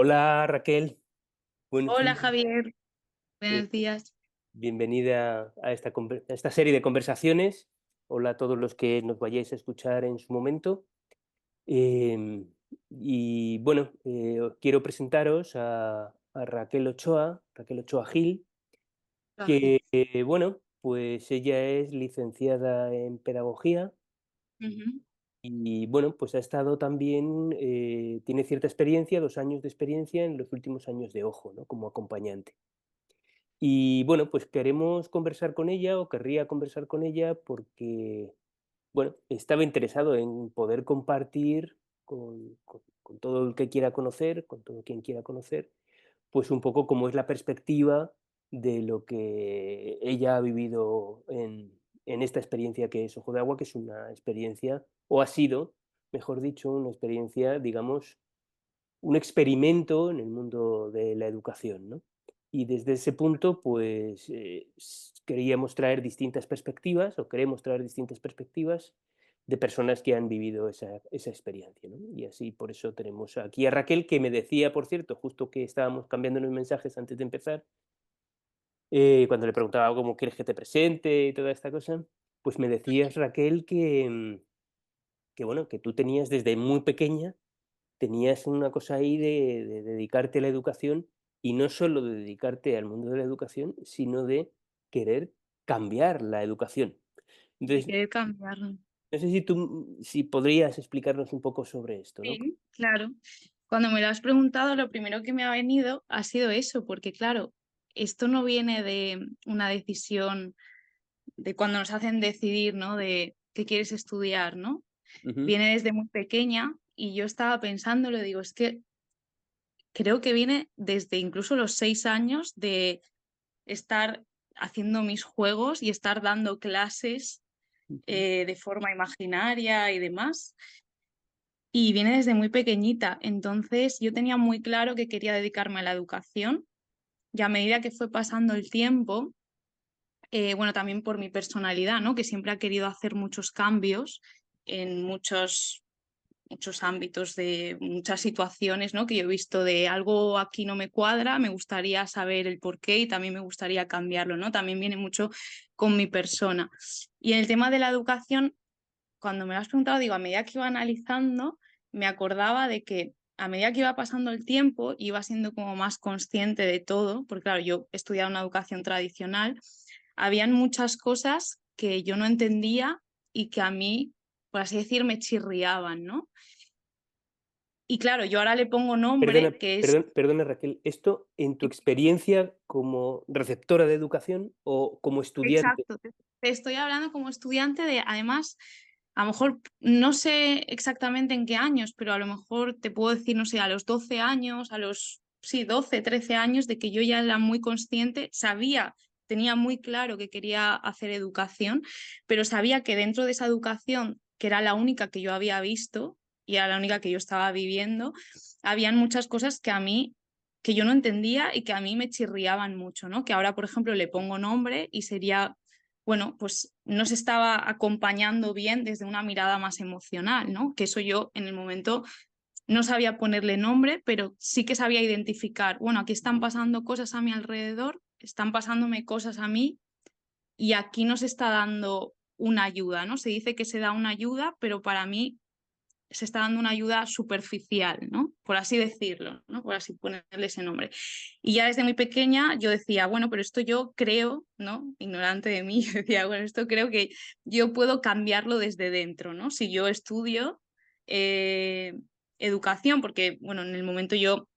Hola Raquel, buenos Hola días. Javier, eh, buenos días. Bienvenida a esta serie de conversaciones. Hola a todos los que nos vayáis a escuchar en su momento. Em, y bueno, os quiero presentaros a Raquel Ochoa Gil, Ángel. que bueno, pues ella es licenciada en pedagogía Ujú. y bueno, pues ha estado también, tiene cierta experiencia, 2 años de experiencia en los últimos años de Ojo, ¿no? Como acompañante. Y bueno, pues queremos conversar con ella o querría conversar con ella porque, bueno, estaba interesado en poder compartir con todo el que quiera conocer, con todo quien quiera conocer, pues un poco cómo es la perspectiva de lo que ella ha vivido en esta experiencia que es Ojo de Agua, que es una experiencia, o ha sido, mejor dicho, una experiencia, digamos, un experimento en el mundo de la educación, ¿no? Y desde ese punto, pues queríamos traer distintas perspectivas, o queremos traer distintas perspectivas de personas que han vivido esa experiencia, ¿no? Y así, por eso tenemos aquí a Raquel, que me decía, por cierto, justo que estábamos cambiando los mensajes antes de empezar, cuando le preguntaba cómo quieres que te presente y toda esta cosa, pues me decías, Raquel, que bueno, que tú tenías desde muy pequeña tenías una cosa ahí de dedicarte a la educación, y no solo de dedicarte al mundo de la educación, sino de querer cambiar la educación. De Entonces, querer cambiarlo. no sé si podrías explicarnos un poco sobre esto, ¿no? Sí, claro. Cuando me lo has preguntado, lo primero que me ha venido ha sido eso, porque claro, esto no viene de una decisión de cuando nos hacen decidir, ¿no? De qué quieres estudiar, ¿no? Ujú, Viene desde muy pequeña y yo estaba pensándolo, digo, es que creo que viene desde incluso los 6 años de estar haciendo mis juegos y estar dando clases ujú. de forma imaginaria y demás. Y viene desde muy pequeñita. Entonces yo tenía muy claro que quería dedicarme a la educación y a medida que fue pasando el tiempo, bueno, también por mi personalidad, ¿no? Que siempre ha querido hacer muchos cambios en muchos ámbitos de muchas situaciones, ¿no? Que yo he visto de algo aquí no me cuadra, me gustaría saber el por qué y también me gustaría cambiarlo, ¿no? También viene mucho con mi persona. Y en el tema de la educación, cuando me lo has preguntado, digo, a medida que iba analizando, me acordaba de que a medida que iba pasando el tiempo, iba siendo como más consciente de todo, porque claro, yo he estudiado una educación tradicional, habían muchas cosas que yo no entendía y que a mí, por así decir, me chirriaban, ¿no? Y claro, yo ahora le pongo Perdona, nombre, que es perdona, Raquel, ¿esto en tu experiencia como receptora de educación o como estudiante? exacto, te estoy hablando como estudiante de, además, a lo mejor no sé exactamente en qué años, pero a lo mejor te puedo decir, no sé, a los 12 años, a los, sí, 12 13 años, de que yo ya era muy consciente, sabía, tenía muy claro que quería hacer educación, pero sabía que dentro de esa educación, que era la única que yo había visto y era la única que yo estaba viviendo, habían muchas cosas que a mí que yo no entendía y que a mí me chirriaban mucho, ¿no? Que ahora, por ejemplo, le pongo nombre y sería, bueno, pues no se estaba acompañando bien desde una mirada más emocional, ¿no? Que eso yo en el momento no sabía ponerle nombre, pero sí que sabía identificar, bueno, aquí están pasando cosas a mi alrededor, están pasándome cosas a mí y aquí nos está dando una ayuda, ¿no? Se dice que se da una ayuda, pero para mí se está dando una ayuda superficial, ¿no? Por así decirlo, ¿no? Por así ponerle ese nombre. Y ya desde muy pequeña yo decía, bueno, pero esto yo creo, ¿no? Ignorante de mí, decía, bueno, esto creo que yo puedo cambiarlo desde dentro, ¿no? Si yo estudio eh, educación, porque, bueno, en el momento yo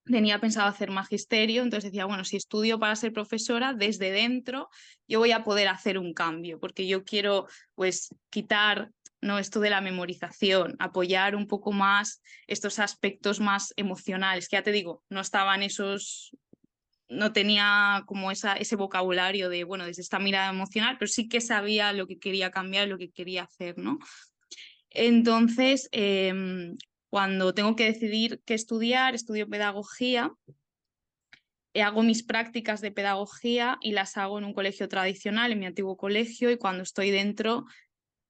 tenía pensado hacer magisterio, entonces decía, bueno, si estudio para ser profesora, desde dentro yo voy a poder hacer un cambio, porque yo quiero, pues, quitar, ¿no? Esto de la memorización, apoyar un poco más estos aspectos más emocionales, que ya te digo, no estaban esos, no tenía como ese vocabulario de, bueno, desde esta mirada emocional, pero sí que sabía lo que quería cambiar, lo que quería hacer, ¿no? Entonces, cuando tengo que decidir qué estudiar, estudio pedagogía, hago mis prácticas de pedagogía y las hago en un colegio tradicional, en mi antiguo colegio, y cuando estoy dentro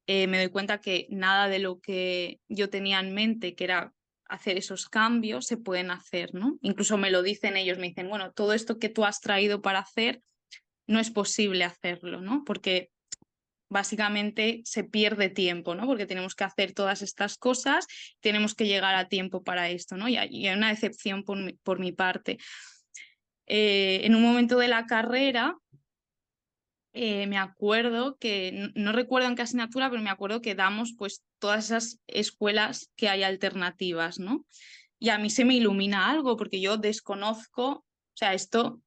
me doy cuenta que nada de lo que yo tenía en mente, que era hacer esos cambios, se pueden hacer, ¿no? Incluso me lo dicen ellos, me dicen, bueno, todo esto que tú has traído para hacer, no es posible hacerlo, ¿no? Porque básicamente se pierde tiempo, ¿no? Porque tenemos que hacer todas estas cosas, tenemos que llegar a tiempo para esto, ¿no? Y hay una decepción por mi parte. En un momento de la carrera, me acuerdo que, no recuerdo en qué asignatura, pero me acuerdo que damos pues todas esas escuelas que hay alternativas, ¿no? Y a mí se me ilumina algo porque yo desconozco, o sea, esto,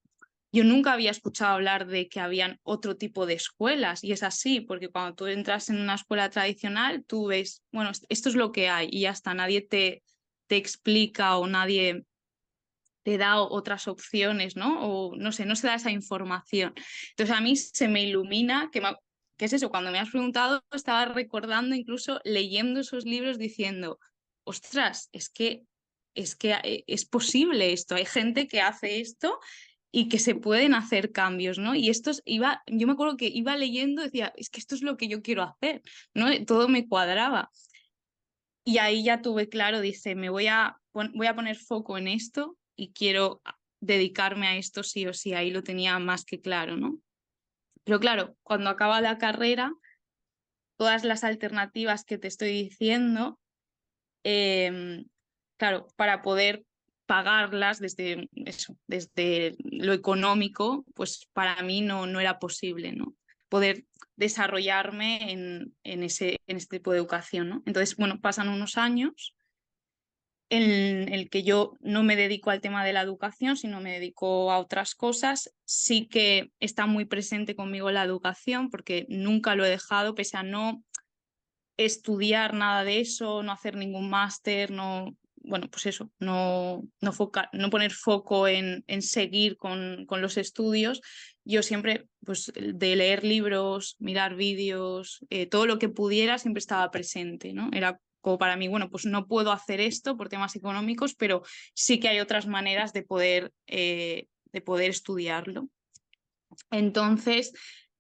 yo nunca había escuchado hablar de que habían otro tipo de escuelas y es así, porque cuando tú entras en una escuela tradicional, tú ves, bueno, esto es lo que hay y ya está, nadie te explica o nadie te da otras opciones, ¿no? O no sé, no se da esa información. Entonces a mí se me ilumina ¿qué es eso? Cuando me has preguntado, estaba recordando, incluso leyendo esos libros, diciendo, ostras, es que es posible esto, hay gente que hace esto y que se pueden hacer cambios, ¿no? Y yo me acuerdo que iba leyendo, decía, es que esto es lo que yo quiero hacer, ¿no? Todo me cuadraba. Y ahí ya tuve claro, dice, voy a poner foco en esto y quiero dedicarme a esto sí o sí. Ahí lo tenía más que claro, ¿no? Pero claro, cuando acaba la carrera, todas las alternativas que te estoy diciendo, claro, para poder pagarlas desde eso, desde lo económico, pues para mí no era posible, ¿no? Poder desarrollarme en este tipo de educación, ¿no? Entonces, bueno, pasan unos años en el que yo no me dedico al tema de la educación, sino me dedico a otras cosas. Sí que está muy presente conmigo la educación, porque nunca lo he dejado, pese a no estudiar nada de eso, no hacer ningún máster, no, bueno, pues eso, no poner foco en seguir con los estudios. Yo siempre, pues de leer libros, mirar vídeos, todo lo que pudiera siempre estaba presente, ¿no? Era como para mí, bueno, pues no puedo hacer esto por temas económicos, pero sí que hay otras maneras de poder estudiarlo. Entonces,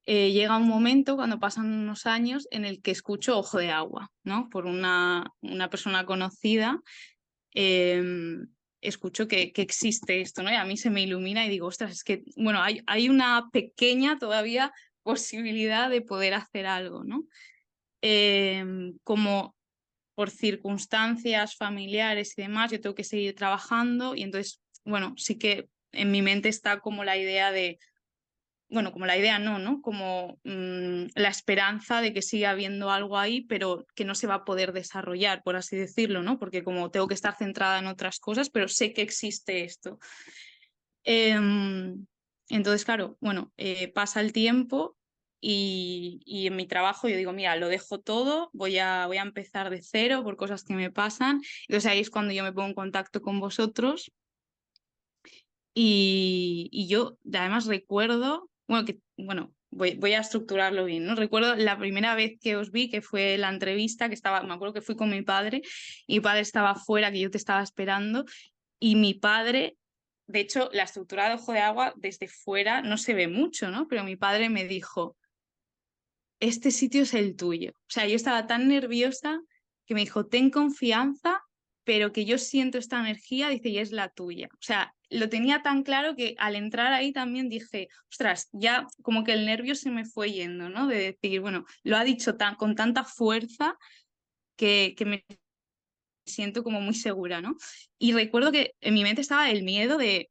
llega un momento, cuando pasan unos años, en el que escucho Ojo de Agua, ¿no? Por una persona conocida, eh, escucho que existe esto, ¿no? Y a mí se me ilumina y digo, ostras, es que, bueno, hay una pequeña todavía posibilidad de poder hacer algo, ¿no? Como por circunstancias familiares y demás, yo tengo que seguir trabajando y entonces, bueno, sí que en mi mente está como la idea de bueno, como la idea no, ¿no? Como la esperanza de que siga habiendo algo ahí, pero que no se va a poder desarrollar, por así decirlo, ¿no? Porque como tengo que estar centrada en otras cosas, pero sé que existe esto. Entonces, claro, bueno, pasa el tiempo y en mi trabajo yo digo, mira, lo dejo todo, voy a empezar de cero por cosas que me pasan. Entonces ahí es cuando yo me pongo en contacto con vosotros y yo además recuerdo, voy a estructurarlo bien, ¿no? Recuerdo la primera vez que os vi, que fue la entrevista, me acuerdo que fui con mi padre, y mi padre estaba fuera, que yo te estaba esperando, y mi padre, de hecho, la estructura de Ojo de Agua desde fuera no se ve mucho, ¿no? Pero mi padre me dijo, este sitio es el tuyo. O sea, yo estaba tan nerviosa que me dijo, ten confianza, pero que yo siento esta energía, dice, y es la tuya. O sea, lo tenía tan claro que al entrar ahí también dije, ostras, ya como que el nervio se me fue yendo, ¿no? De decir, bueno, lo ha dicho con tanta fuerza que me siento como muy segura, ¿no? Y recuerdo que en mi mente estaba el miedo de,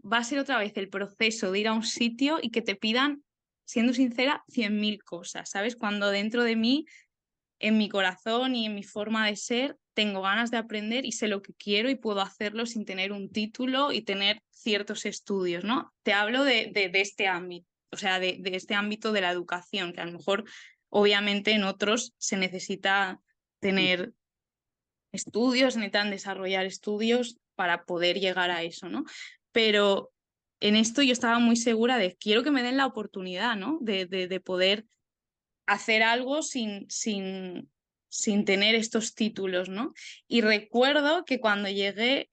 va a ser otra vez el proceso de ir a un sitio y que te pidan, siendo sincera, 100.000 cosas, ¿sabes? Cuando dentro de mí, en mi corazón y en mi forma de ser, tengo ganas de aprender y sé lo que quiero y puedo hacerlo sin tener un título y tener ciertos estudios, ¿no? Te hablo de este ámbito, o sea, de este ámbito de la educación, que a lo mejor, obviamente, en otros se necesita tener estudios, necesitan desarrollar estudios para poder llegar a eso, ¿no? Pero en esto yo estaba muy segura de quiero que me den la oportunidad, ¿no? De poder hacer algo sin tener estos títulos, ¿no? Y recuerdo que cuando llegué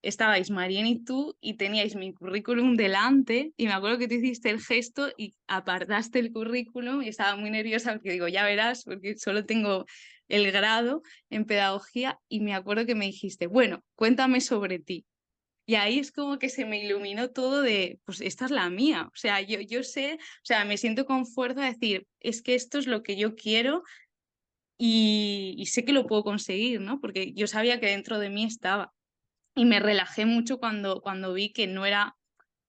estabais Marién y tú y teníais mi currículum delante y me acuerdo que tú hiciste el gesto y apartaste el currículum y estaba muy nerviosa porque digo, ya verás, porque solo tengo el grado en pedagogía y me acuerdo que me dijiste, bueno, cuéntame sobre ti. Y ahí es como que se me iluminó todo de, pues esta es la mía. O sea, yo sé, o sea, me siento con fuerza de decir, es que esto es lo que yo quiero y sé que lo puedo conseguir, ¿no? Porque yo sabía que dentro de mí estaba. Y me relajé mucho cuando vi que no era,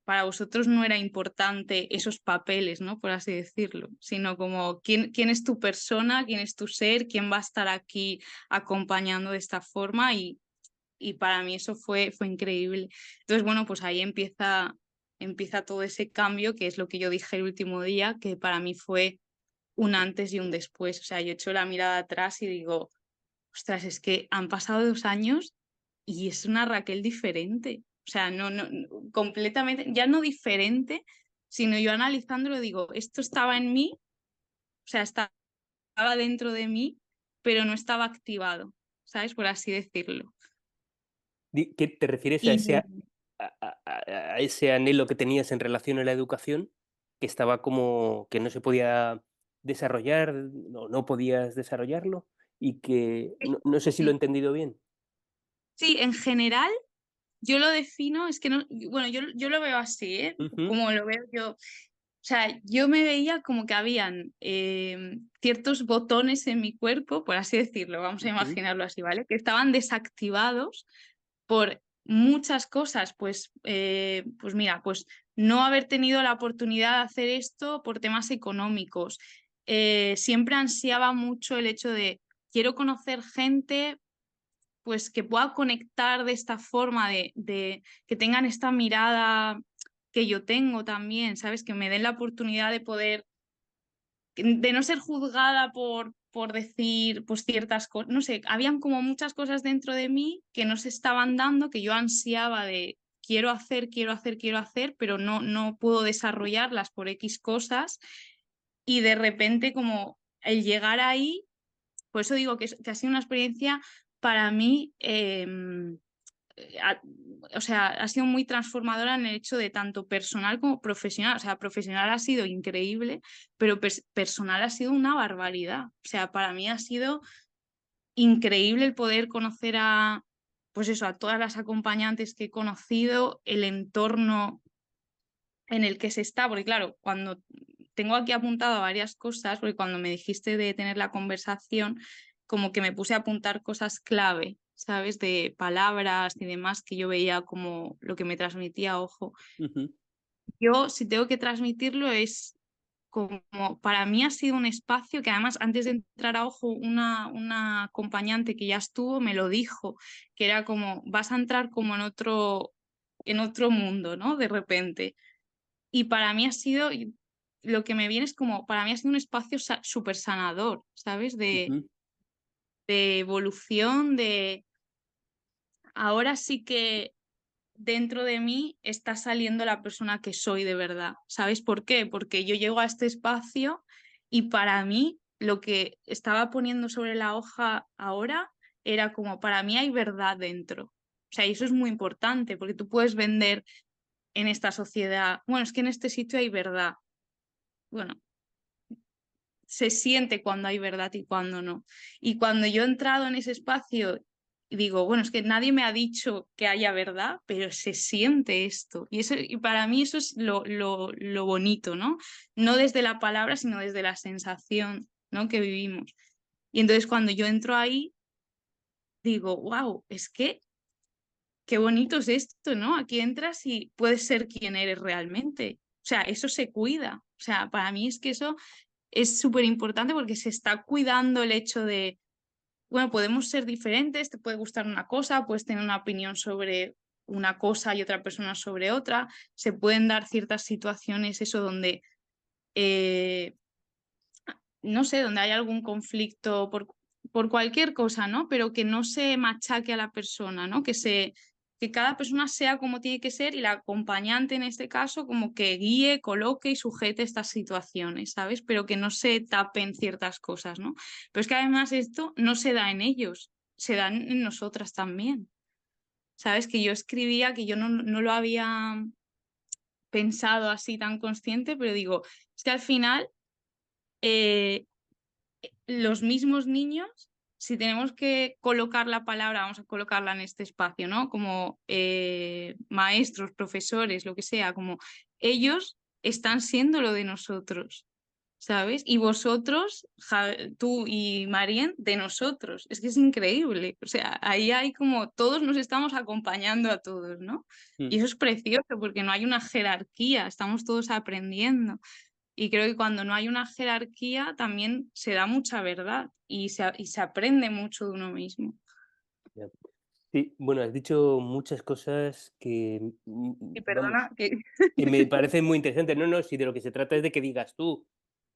para vosotros no era importante esos papeles, ¿no? Por así decirlo, sino como quién es tu persona, quién es tu ser, quién va a estar aquí acompañando de esta forma y para mí eso fue increíble. Entonces, bueno, pues ahí empieza todo ese cambio, que es lo que yo dije el último día, que para mí fue un antes y un después. O sea, yo echo la mirada atrás y digo, ostras, es que han pasado 2 años y es una Raquel diferente. O sea, completamente, ya no diferente, sino yo analizándolo digo, esto estaba en mí, o sea, estaba dentro de mí, pero no estaba activado, ¿sabes? Por así decirlo. ¿Qué te refieres a Y ese, a ese anhelo que tenías en relación a la educación, que estaba como que no se podía desarrollar, no podías desarrollarlo? Y que no sé si lo he sí, entendido bien. sí, en general yo lo defino, es que no, bueno, yo lo veo así, ¿eh? Ujú, Como lo veo yo. O sea, yo me veía como que habían ciertos botones en mi cuerpo, por así decirlo, vamos a ujú, imaginarlo así, ¿vale? Que estaban desactivados por muchas cosas, pues mira, pues no haber tenido la oportunidad de hacer esto por temas económicos. Siempre ansiaba mucho el hecho de quiero conocer gente pues que pueda conectar de esta forma, de que tengan esta mirada que yo tengo también, ¿sabes? Que me den la oportunidad de poder, de no ser juzgada por decir pues ciertas cosas, no sé, habían como muchas cosas dentro de mí que no se estaban dando, que yo ansiaba de quiero hacer, quiero hacer, quiero hacer, pero no puedo desarrollarlas por X cosas y de repente como el llegar ahí, por eso digo que ha sido una experiencia para mí ha- o sea, ha sido muy transformadora en el hecho de tanto personal como profesional. O sea, profesional ha sido increíble, pero personal ha sido una barbaridad. O sea, para mí ha sido increíble el poder conocer a, pues eso, a todas las acompañantes que he conocido, el entorno en el que se está, porque claro, cuando tengo aquí apuntado varias cosas, porque cuando me dijiste de tener la conversación, como que me puse a apuntar cosas clave, ¿sabes? De palabras y demás que yo veía como lo que me transmitía Ojo. ujú, Yo, si tengo que transmitirlo, es como, para mí ha sido un espacio que además antes de entrar a Ojo, una acompañante que ya estuvo me lo dijo, que era como, vas a entrar como en otro mundo, ¿no? De repente. Y para mí ha sido, y lo que me viene es como, para mí ha sido un espacio súper sanador, ¿sabes? ujú, De evolución, de ahora sí que dentro de mí está saliendo la persona que soy de verdad. ¿Sabes por qué? Porque yo llego a este espacio y para mí lo que estaba poniendo sobre la hoja ahora era como, para mí hay verdad dentro. O sea, y eso es muy importante porque tú puedes vender en esta sociedad, bueno, es que en este sitio hay verdad. Bueno, se siente cuando hay verdad y cuando no. Y cuando yo he entrado en ese espacio y digo, bueno, es que nadie me ha dicho que haya verdad, pero se siente esto. Y, eso, y para mí eso es lo bonito, ¿no? No desde la palabra, sino desde la sensación, ¿no? Que vivimos. Y entonces cuando yo entro ahí, digo, wow, es que qué bonito es esto, ¿no? Aquí entras y puedes ser quien eres realmente. O sea, eso se cuida. O sea, para mí es que eso es súper importante porque se está cuidando el hecho de, bueno, podemos ser diferentes, te puede gustar una cosa, puedes tener una opinión sobre una cosa y otra persona sobre otra, se pueden dar ciertas situaciones, eso donde, eh, no sé, donde hay algún conflicto por cualquier cosa, ¿no? Pero que no se machaque a la persona, ¿no? Que cada persona sea como tiene que ser y la acompañante en este caso como que guíe, coloque y sujete estas situaciones, ¿sabes? Pero que no se tapen ciertas cosas, ¿no? Pero es que además esto no se da en ellos, se da en nosotras también, ¿sabes? Que yo escribía, que yo no lo había pensado así tan consciente, pero digo, es que al final... eh, los mismos niños si tenemos que colocar la palabra, vamos a colocarla en este espacio, ¿no? Como maestros, profesores, lo que sea, como ellos están siendo lo de nosotros, ¿sabes? Y vosotros, tú y Marien, de nosotros. Es que es increíble. O sea, ahí hay como todos nos estamos acompañando a todos, ¿no? Mm, Y eso es precioso porque no hay una jerarquía, estamos todos aprendiendo. Y creo que cuando no hay una jerarquía también se da mucha verdad y se aprende mucho de uno mismo. ya. Sí, bueno, has dicho muchas cosas que, Y perdona vamos, que... que me parecen muy interesantes. No, no, si de lo que se trata es de que digas tú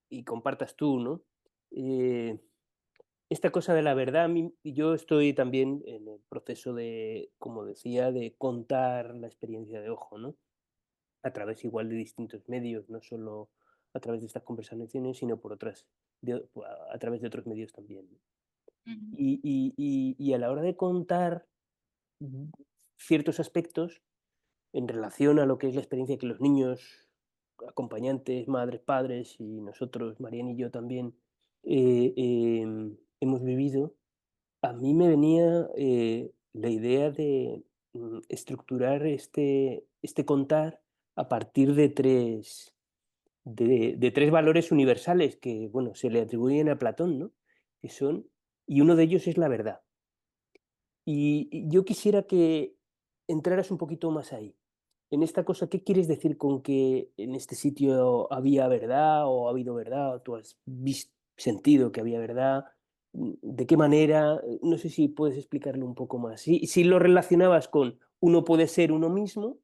y compartas tú, ¿no? Eh, esta cosa de la verdad, a mí, yo estoy también en el proceso de, como decía, de contar la experiencia de Ojo, ¿no? A través igual de distintos medios, no solo a través de estas conversaciones, sino por otras, a través de otros medios también, ¿no? Ujú, Y a la hora de contar mm, ciertos aspectos en relación a lo que es la experiencia que los niños, acompañantes, madres, padres y nosotros, Mariana y yo también, hemos vivido, a mí me venía la idea de estructurar este contar a partir de tres valores universales que, bueno, se le atribuyen a Platón, ¿no? Que son, y uno de ellos es la verdad. Y yo quisiera que entraras un poquito más ahí. En esta cosa, ¿qué quieres decir con que en este sitio había verdad o ha habido verdad o tú has sentido que había verdad? ¿De qué manera? No sé si puedes explicarlo un poco más. Si lo relacionabas con uno puede ser uno mismo,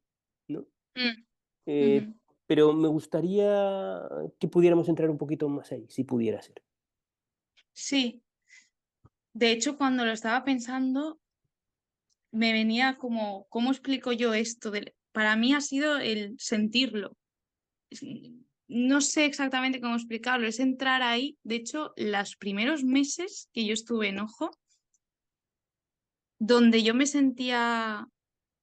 ¿no? mm, ujú. Eh, pero me gustaría que pudiéramos entrar un poquito más ahí, si pudiera ser. Sí, de hecho cuando lo estaba pensando me venía como, ¿cómo explico yo esto? Para mí ha sido el sentirlo. Es- No sé exactamente cómo explicarlo, es entrar ahí. De hecho, los primeros meses que yo estuve en Ojo, donde yo me sentía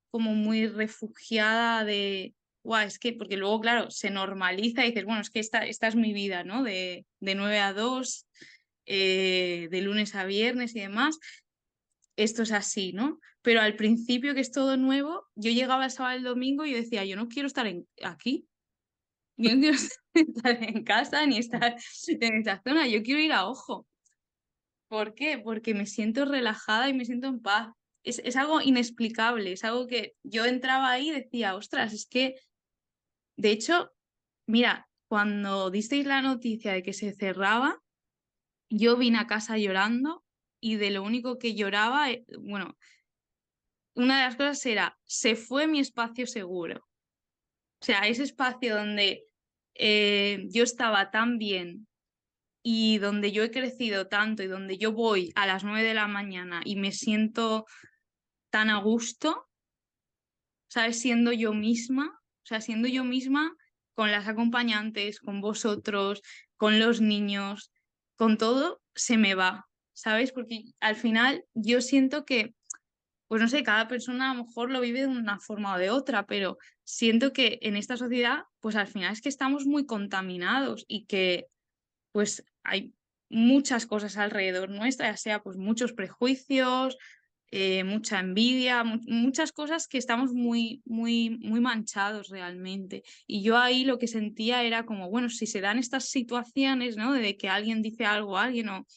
como muy refugiada de, guau, es que, porque luego, claro, se normaliza y dices, bueno, es que esta es mi vida, ¿no? De 9 a 2, de lunes a viernes y demás, esto es así, ¿no? Pero al principio, que es todo nuevo, yo llegaba el sábado y el domingo y yo decía, yo no quiero estar aquí, yo no quiero estar en casa ni estar en esta zona, yo quiero ir a Ojo. ¿Por qué? Porque me siento relajada y me siento en paz. Es algo inexplicable, es algo que yo entraba ahí y decía, ostras, es que, de hecho, mira, cuando disteis la noticia de que se cerraba, yo vine a casa llorando y de lo único que lloraba, bueno, una de las cosas era, se fue mi espacio seguro. O sea, ese espacio donde yo estaba tan bien y donde yo he crecido tanto y donde yo voy a las 9 de la mañana y me siento tan a gusto, ¿sabes? Siendo yo misma, o sea, siendo yo misma con las acompañantes, con vosotros, con los niños, con todo, se me va, ¿sabes? Porque al final yo siento que, pues no sé, cada persona a lo mejor lo vive de una forma o de otra, pero siento que en esta sociedad, pues al final es que estamos muy contaminados y que pues hay muchas cosas alrededor nuestra, ya sea pues muchos prejuicios, mucha envidia, muchas cosas que estamos muy, muy, muy manchados realmente. Y yo ahí lo que sentía era como, bueno, si se dan estas situaciones, ¿no? De que alguien dice algo a alguien o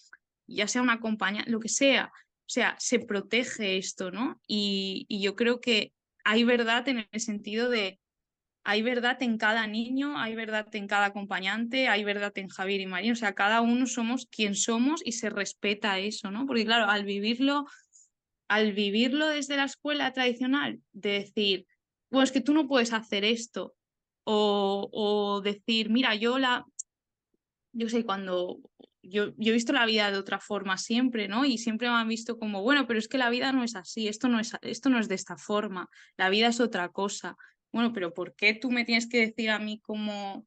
ya sea una compañía, lo que sea, o sea, se protege esto, ¿no? Y yo creo que hay verdad en el sentido de hay verdad en cada niño, hay verdad en cada acompañante, hay verdad en Javier y María, o sea, cada uno somos quien somos y se respeta eso, ¿no? Porque claro, al vivirlo desde la escuela tradicional, de decir, bueno, es que tú no puedes hacer esto, o decir, mira, yo sé, cuando yo he visto la vida de otra forma siempre, ¿no? Y siempre me han visto como, bueno, pero es que la vida no es así, esto no es de esta forma, la vida es otra cosa. Bueno, pero ¿por qué tú me tienes que decir a mí cómo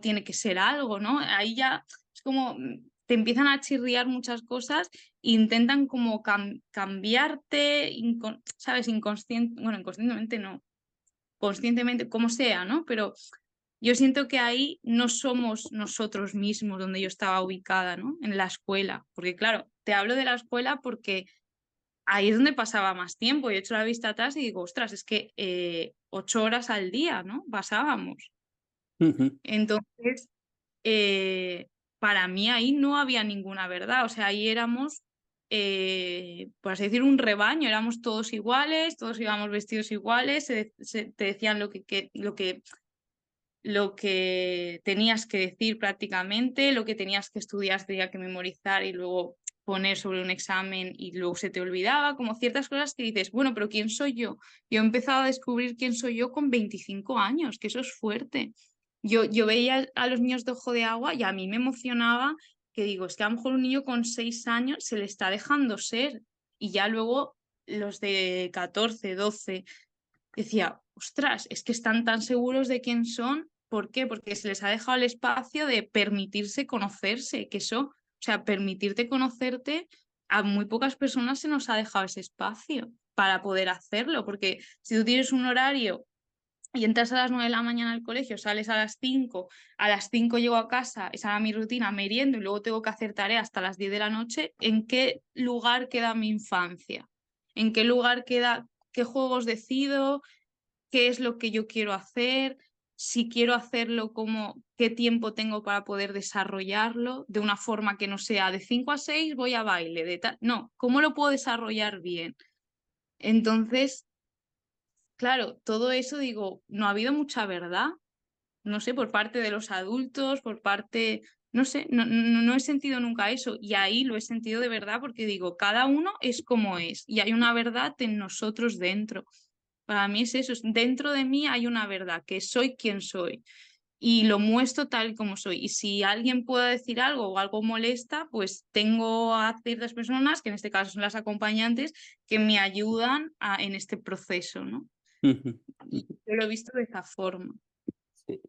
tiene que ser algo, ¿no? Ahí ya es como te empiezan a chirriar muchas cosas e intentan como cambiarte, ¿sabes? Inconsciente, bueno, inconscientemente no, conscientemente, como sea, ¿no? Pero yo siento que ahí no somos nosotros mismos donde yo estaba ubicada, ¿no? En la escuela. Porque claro, te hablo de la escuela porque ahí es donde pasaba más tiempo. Yo he hecho la vista atrás y digo, ostras, es que 8 horas al día, ¿no? Pasábamos. Ujú, Entonces, eh, para mí ahí no había ninguna verdad. O sea, ahí éramos, por así decir, un rebaño. Éramos todos iguales, todos íbamos vestidos iguales, te decían lo que tenías que decir prácticamente, lo que tenías que estudiar, tenía que memorizar y luego poner sobre un examen y luego se te olvidaba, como ciertas cosas que dices, bueno, pero ¿quién soy yo? Yo he empezado a descubrir quién soy yo con 25 años, que eso es fuerte. Yo veía a los niños de Ojo de Agua y a mí me emocionaba que digo, es que a lo mejor un niño con 6 años se le está dejando ser y ya luego los de 14 12 decía, ostras, es que están tan seguros de quién son. ¿Por qué? Porque se les ha dejado el espacio de permitirse conocerse, que eso, o sea, permitirte conocerte, a muy pocas personas se nos ha dejado ese espacio para poder hacerlo, porque si tú tienes un horario y entras a las 9 de la mañana al colegio, sales a las 5 llego a casa, esa era mi rutina, meriendo y luego tengo que hacer tarea hasta las 10 de la noche, ¿en qué lugar queda mi infancia? ¿En qué lugar queda, qué juegos decido? ¿Qué es lo que yo quiero hacer? Si quiero hacerlo, como qué tiempo tengo para poder desarrollarlo de una forma que no sea de 5 a 6 voy a baile, no, ¿cómo lo puedo desarrollar bien? Entonces, claro, todo eso digo, no ha habido mucha verdad, no sé, por parte de los adultos, por parte, no sé, no he sentido nunca eso y ahí lo he sentido de verdad porque digo, cada uno es como es y hay una verdad en nosotros dentro. Para mí es eso, dentro de mí hay una verdad, que soy quien soy y lo muestro tal y como soy. Y si alguien puede decir algo o algo molesta, pues tengo a ciertas personas, que en este caso son las acompañantes, que me ayudan en este proceso, ¿no? ujú, Y ujú. yo lo he visto de esa forma. Sí,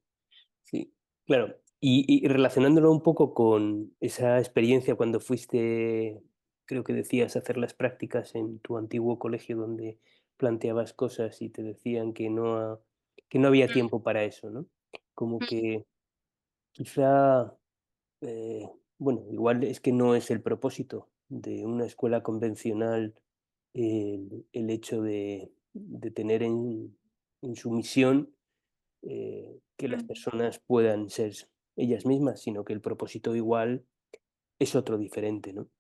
sí, claro. Y relacionándolo un poco con esa experiencia cuando fuiste, creo que decías, a hacer las prácticas en tu antiguo colegio donde planteabas cosas y te decían que no había tiempo para eso, ¿no? Como que quizá, eh, bueno, igual es que no es el propósito de una escuela convencional el hecho de tener en su misión que las Mm, personas puedan ser ellas mismas, sino que el propósito igual es otro diferente, ¿no?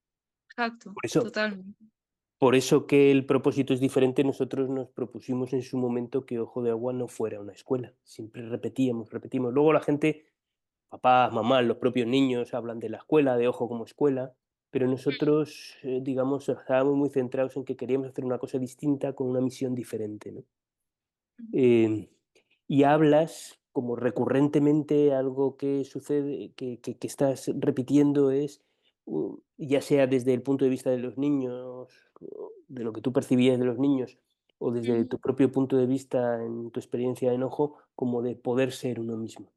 exacto, Por eso, totalmente. por eso que el propósito es diferente, nosotros nos propusimos en su momento que Ojo de Agua no fuera una escuela. Siempre repetíamos, repetimos. Luego la gente, papás, mamás, los propios niños hablan de la escuela, de Ojo como escuela, pero nosotros, digamos, estábamos muy centrados en que queríamos hacer una cosa distinta con una misión diferente, ¿no? Em, y hablas como recurrentemente algo que sucede, que estás repitiendo es, ya sea desde el punto de vista de los niños, o de lo que tú percibías de los niños, o desde Ujú, tu propio punto de vista en tu experiencia de enojo, como de poder ser uno mismo.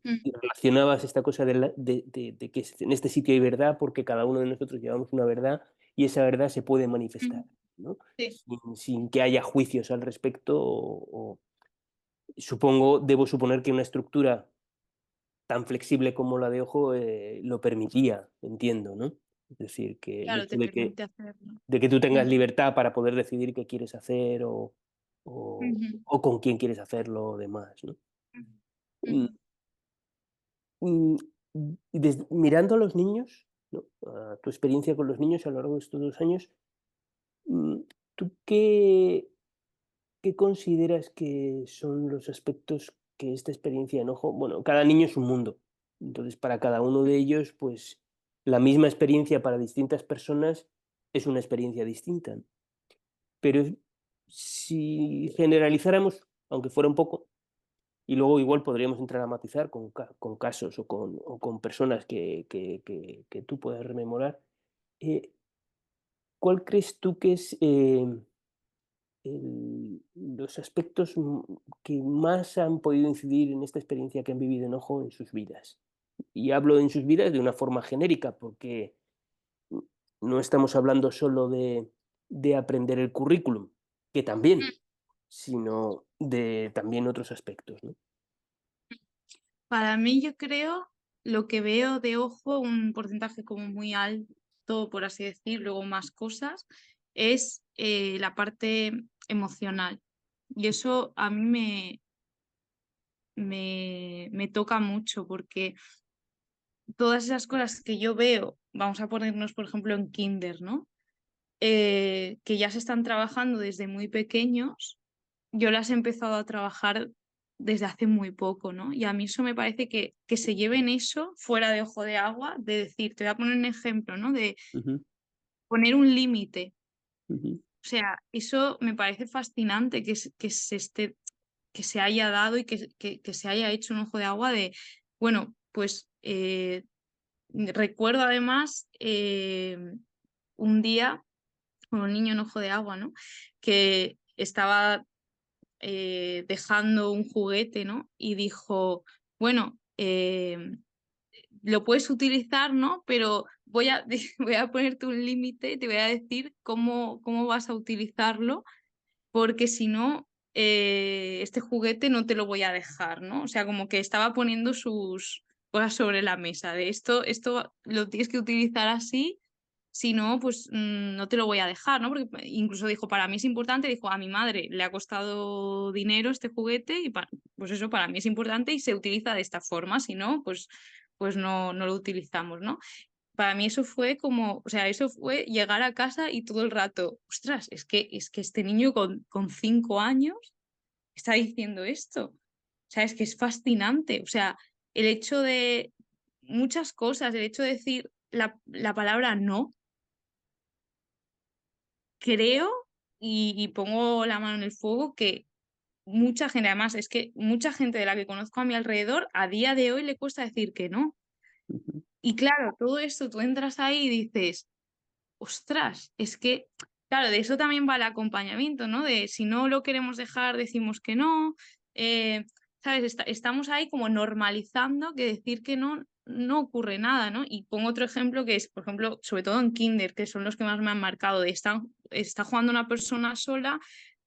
ujú, Y relacionabas esta cosa de que en este sitio hay verdad porque cada uno de nosotros llevamos una verdad y esa verdad se puede manifestar, ujú. ¿no? Sí, Sin que haya juicios al respecto supongo, debo suponer que una estructura tan flexible como la de Ojo lo permitía, entiendo, ¿no? Es decir, que el claro, hecho te permite hacerlo. de que tú tengas Ujú, libertad para poder decidir qué quieres hacer ujú, o con quién quieres hacerlo o demás, ¿no? ujú, Mm, ujú. mm, y mirando a los niños, ¿no? A tu experiencia con los niños a lo largo de estos 2 años, mm, ¿tú qué consideras que son los aspectos que esta experiencia de enojo? Bueno, cada niño es un mundo. Entonces, para cada uno de ellos, pues la misma experiencia para distintas personas es una experiencia distinta, ¿no? Pero si generalizáramos, aunque fuera un poco, y luego igual podríamos entrar a matizar con casos o con personas que tú puedas rememorar, eh, ¿cuál crees tú que es los aspectos que más han podido incidir en esta experiencia que han vivido en Ojo en sus vidas? Y hablo en sus vidas de una forma genérica, porque mm, no estamos hablando solo de aprender el currículum, que también, sino de también otros aspectos, ¿no? Para mí, yo creo, lo que veo de ojo, un porcentaje como muy alto, por así decir, luego más cosas, es la parte emocional. Y eso a mí me toca mucho porque todas esas cosas que yo veo, vamos a ponernos, por ejemplo, en kinder, ¿no? Que ya se están trabajando desde muy pequeños, yo las he empezado a trabajar desde hace muy poco, ¿no? Y a mí eso me parece que se lleven eso fuera de ojo de agua, de decir, te voy a poner un ejemplo, ¿no? De Ujú, poner un límite. ujú, O sea, eso me parece fascinante que se haya dado y que se haya hecho un ojo de agua de, bueno, pues recuerdo además un día con un niño en ojo de agua, ¿no? Que estaba dejando un juguete, ¿no? Y dijo, bueno, lo puedes utilizar, ¿no? Pero voy a ponerte un límite, te voy a decir cómo vas a utilizarlo, porque si no, este juguete no te lo voy a dejar, ¿no? O sea, como que estaba poniendo sus cosas sobre la mesa, de esto lo tienes que utilizar así, si no, pues no te lo voy a dejar, ¿no? Porque incluso dijo, para mí es importante, dijo, a mi madre le ha costado dinero este juguete y pues eso para mí es importante y se utiliza de esta forma, si no, pues no lo utilizamos, ¿no? Para mí eso fue como, o sea, eso fue llegar a casa y todo el rato, ostras, es que este niño con 5 años está diciendo esto. O sea, es que es fascinante. O sea, el hecho de muchas cosas, el hecho de decir la palabra no, creo y pongo la mano en el fuego que mucha gente, además, es que mucha gente de la que conozco a mi alrededor a día de hoy le cuesta decir que no. ujú, Y claro, todo esto tú entras ahí y dices, ostras, es que, claro, de eso también va el acompañamiento, ¿no? De si no lo queremos dejar, decimos que no. ¿Sabes? Estamos ahí como normalizando que decir que no ocurre nada, ¿no? Y pongo otro ejemplo que es, por ejemplo, sobre todo en Kinder, que son los que más me han marcado, de está jugando una persona sola.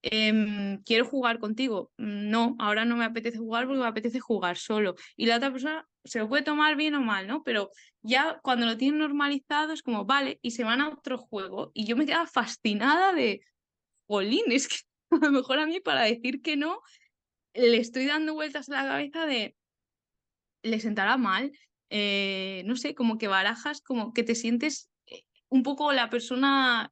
Quiero jugar contigo. No, ahora no me apetece jugar porque me apetece jugar solo. Y la otra persona se lo puede tomar bien o mal, ¿no? Pero ya cuando lo tienen normalizado es como, vale, y se van a otro juego. Y yo me quedaba fascinada de, jolín, es que a lo mejor a mí para decir que no, le estoy dando vueltas a la cabeza de, le sentará mal, no sé, como que barajas, como que te sientes un poco la persona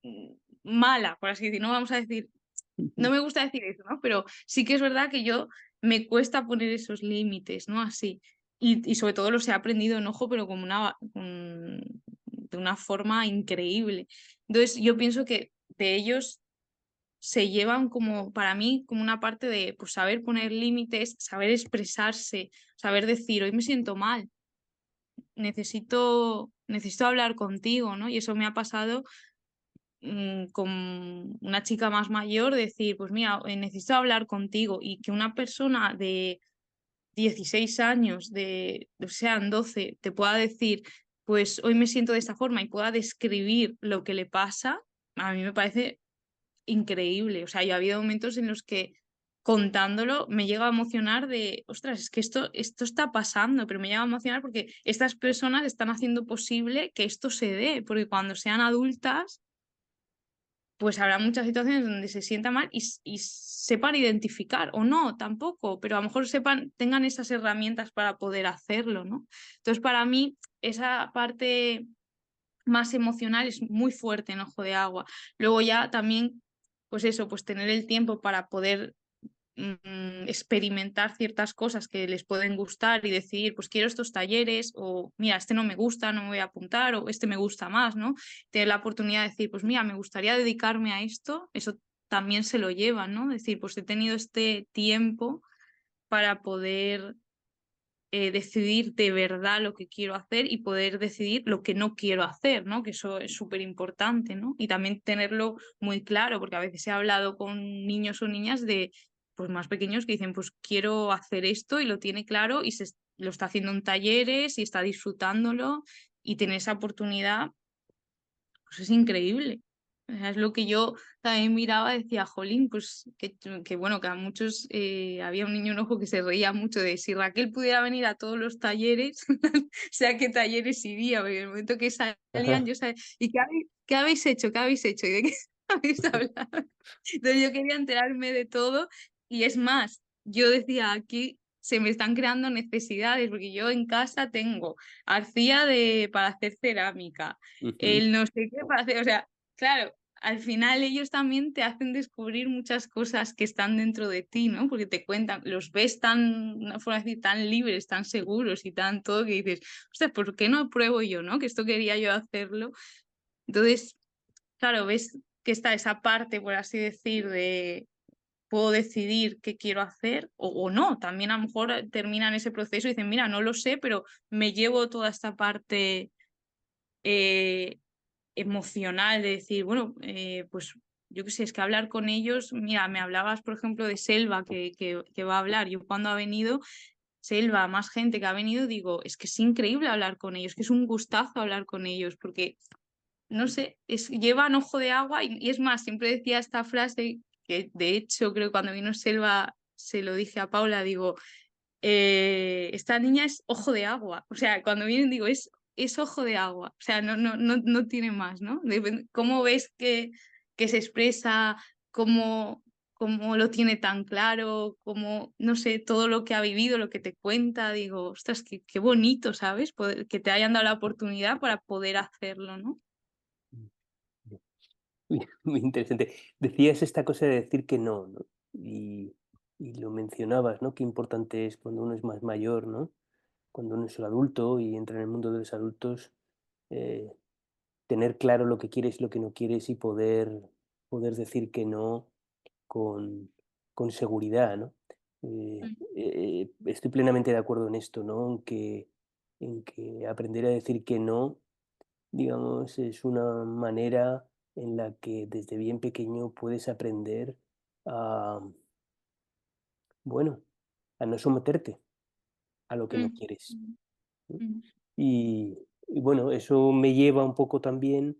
mm, mala, por así decirlo, no vamos a decir, no ujú. me gusta decir eso, ¿no? Pero sí que es verdad que yo me cuesta poner esos límites, ¿no? Así. Y sobre todo los he aprendido en ojo, pero como de una forma increíble. Entonces, yo pienso que de ellos se llevan como, para mí, como una parte de pues, saber poner límites, saber expresarse, saber decir, hoy me siento mal, necesito hablar contigo, ¿no? Y eso me ha pasado con una chica más mayor, decir, pues mira, necesito hablar contigo y que una persona de 16 años, sean 12, te pueda decir, pues hoy me siento de esta forma y pueda describir lo que le pasa, a mí me parece increíble. O sea, yo ha habido momentos en los que contándolo me llega a emocionar de, ostras, es que esto está pasando, pero me llega a emocionar porque estas personas están haciendo posible que esto se dé, porque cuando sean adultas pues habrá muchas situaciones donde se sienta mal y sepan identificar, o no, tampoco, pero a lo mejor tengan esas herramientas para poder hacerlo, ¿no? Entonces, para mí, esa parte más emocional es muy fuerte en Ojo de Agua. Luego ya también, pues eso, pues tener el tiempo para poder experimentar ciertas cosas que les pueden gustar y decidir, pues quiero estos talleres o mira, este no me gusta, no me voy a apuntar o este me gusta más, ¿no? Tener la oportunidad de decir, pues mira, me gustaría dedicarme a esto, eso también se lo lleva, ¿no? Decir, pues he tenido este tiempo para poder decidir de verdad lo que quiero hacer y poder decidir lo que no quiero hacer, ¿no? Que eso es súper importante, ¿no? Y también tenerlo muy claro, porque a veces he hablado con niños o niñas de, pues más pequeños que dicen, pues quiero hacer esto y lo tiene claro y lo está haciendo en talleres y está disfrutándolo y tener esa oportunidad, pues es increíble. O sea, es lo que yo también miraba, decía, jolín, pues que bueno, que a muchos había un niño en ojo que se reía mucho de si Raquel pudiera venir a todos los talleres, sea qué talleres iría, porque en el momento que salían, Ajá. yo sabía, ¿y qué habéis hecho? ¿Qué habéis hecho? ¿Y de qué habéis hablado? Entonces yo quería enterarme de todo y es más, yo decía, aquí se me están creando necesidades, porque yo en casa tengo arcilla para hacer cerámica, Ujú. el no sé qué para hacer, o sea, claro, al final ellos también te hacen descubrir muchas cosas que están dentro de ti, ¿no? Porque te cuentan, los ves tan, de una forma de decir, tan libres, tan seguros y tan todo que dices, ostras, ¿por qué no pruebo yo, no? Que esto quería yo hacerlo. Entonces, claro, ves que está esa parte, por así decir, de puedo decidir qué quiero hacer o no. También a lo mejor terminan ese proceso y dicen, mira, no lo sé, pero me llevo toda esta parte eh, emocional de decir, bueno, pues yo qué sé, es que hablar con ellos, mira, me hablabas, por ejemplo, de Selva, que va a hablar. Yo cuando ha venido Selva, más gente que ha venido, digo, es que es increíble hablar con ellos, que es un gustazo hablar con ellos, porque no sé, llevan ojo de agua y es más, siempre decía esta frase que de hecho creo que cuando vino Selva se lo dije a Paula, digo, esta niña es ojo de agua, o sea, cuando vienen digo, es ojo de agua, o sea, no tiene más, ¿no? ¿Cómo ves que se expresa, cómo lo tiene tan claro, cómo, no sé, todo lo que ha vivido, lo que te cuenta, digo, ostras, qué bonito, ¿sabes? Que te hayan dado la oportunidad para poder hacerlo, ¿no? Muy interesante. Decías esta cosa de decir que no, ¿no? Y lo mencionabas, ¿no? Qué importante es cuando uno es más mayor, ¿no? Cuando uno es un adulto y entra en el mundo de los adultos, eh, tener claro lo que quieres y lo que no quieres y poder decir que no con, con seguridad, ¿no? Mm, Estoy plenamente de acuerdo en esto, ¿no? En que aprender a decir que no, digamos, es una manera en la que desde bien pequeño puedes aprender a, bueno, a no someterte a lo que no mm, quieres, mm, ¿no? mm, Y bueno, eso me lleva un poco también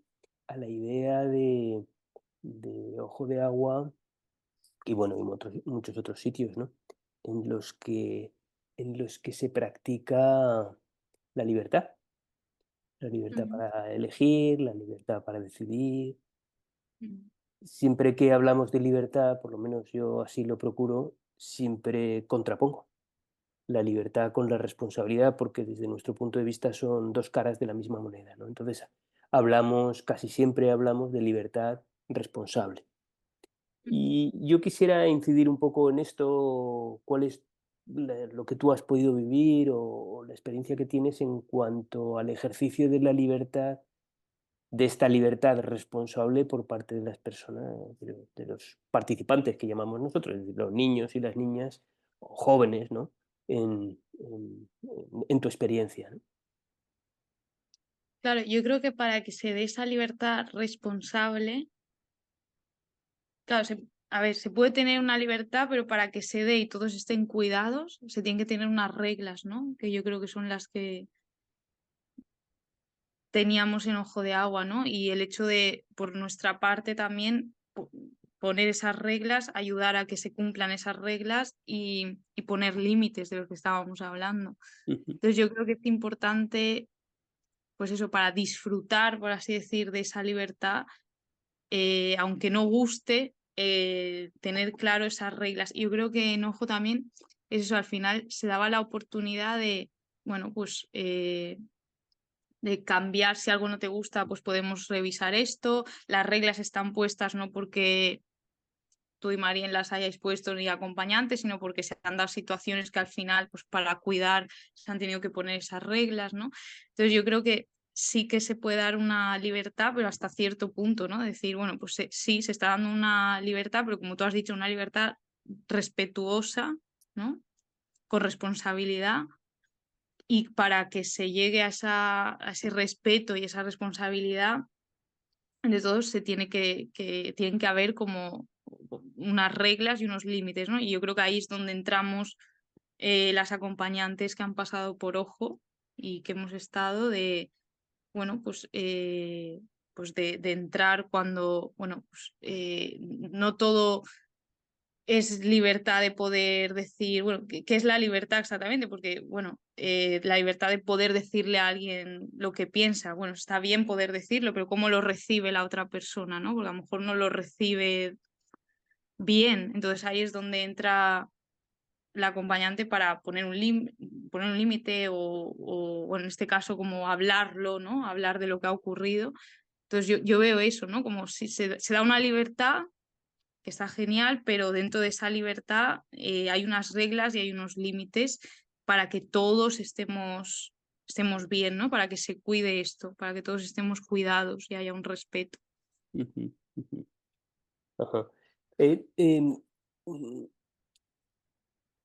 a la idea de Ojo de Agua y bueno, muchos otros sitios, ¿no? En los que, en los que se practica la libertad mm, para elegir, la libertad para decidir. mm. Siempre que hablamos de libertad, por lo menos yo así lo procuro, siempre contrapongo la libertad con la responsabilidad, porque desde nuestro punto de vista son dos caras de la misma moneda, ¿no? Entonces, casi siempre hablamos de libertad responsable. Y yo quisiera incidir un poco en esto, cuál es lo que tú has podido vivir o la experiencia que tienes en cuanto al ejercicio de la libertad, de esta libertad responsable por parte de las personas, de los participantes que llamamos nosotros, es decir, los niños y las niñas, o jóvenes, ¿no? En tu experiencia, ¿no? Claro, yo creo que para que se dé esa libertad responsable, claro, a ver, se puede tener una libertad, pero para que se dé y todos estén cuidados, se tienen que tener unas reglas, ¿no? Que yo creo que son las que teníamos en Ojo de Agua, ¿no? Y el hecho de, por nuestra parte también, poner esas reglas, ayudar a que se cumplan esas reglas y poner límites de lo que estábamos hablando. Ujú, Entonces yo creo que es importante, pues eso, para disfrutar, por así decir, de esa libertad, aunque no guste, tener claro esas reglas. Y yo creo que en Ojo también es eso, al final se daba la oportunidad de, bueno, pues de cambiar si algo no te gusta, pues podemos revisar esto. Las reglas están puestas no porque tú y Marien las hayáis puesto ni acompañantes, sino porque se han dado situaciones que al final, pues para cuidar, se han tenido que poner esas reglas, ¿no? Entonces yo creo que sí que se puede dar una libertad, pero hasta cierto punto, ¿no? Decir, bueno, pues sí, se está dando una libertad, pero como tú has dicho, una libertad respetuosa, ¿no? Con responsabilidad y para que se llegue a ese respeto y esa responsabilidad de todos se tienen que haber como unas reglas y unos límites, ¿no? Y yo creo que ahí es donde entramos las acompañantes que han pasado por Ojo y que hemos estado de, bueno, pues pues de entrar cuando, bueno, pues, no todo es libertad de poder decir, bueno, ¿qué es la libertad exactamente? Porque, bueno, la libertad de poder decirle a alguien lo que piensa, bueno, está bien poder decirlo, pero ¿cómo lo recibe la otra persona, ¿no? Porque a lo mejor no lo recibe bien, entonces ahí es donde entra la acompañante para poner un límite o en este caso como hablarlo, ¿no? Hablar de lo que ha ocurrido. Entonces yo veo eso, ¿no? Como si se da una libertad que está genial, pero dentro de esa libertad hay unas reglas y hay unos límites para que todos estemos bien, ¿no? Para que se cuide esto, para que todos estemos cuidados y haya un respeto. Ujú, ujú. Ajá. Eh, em, mm,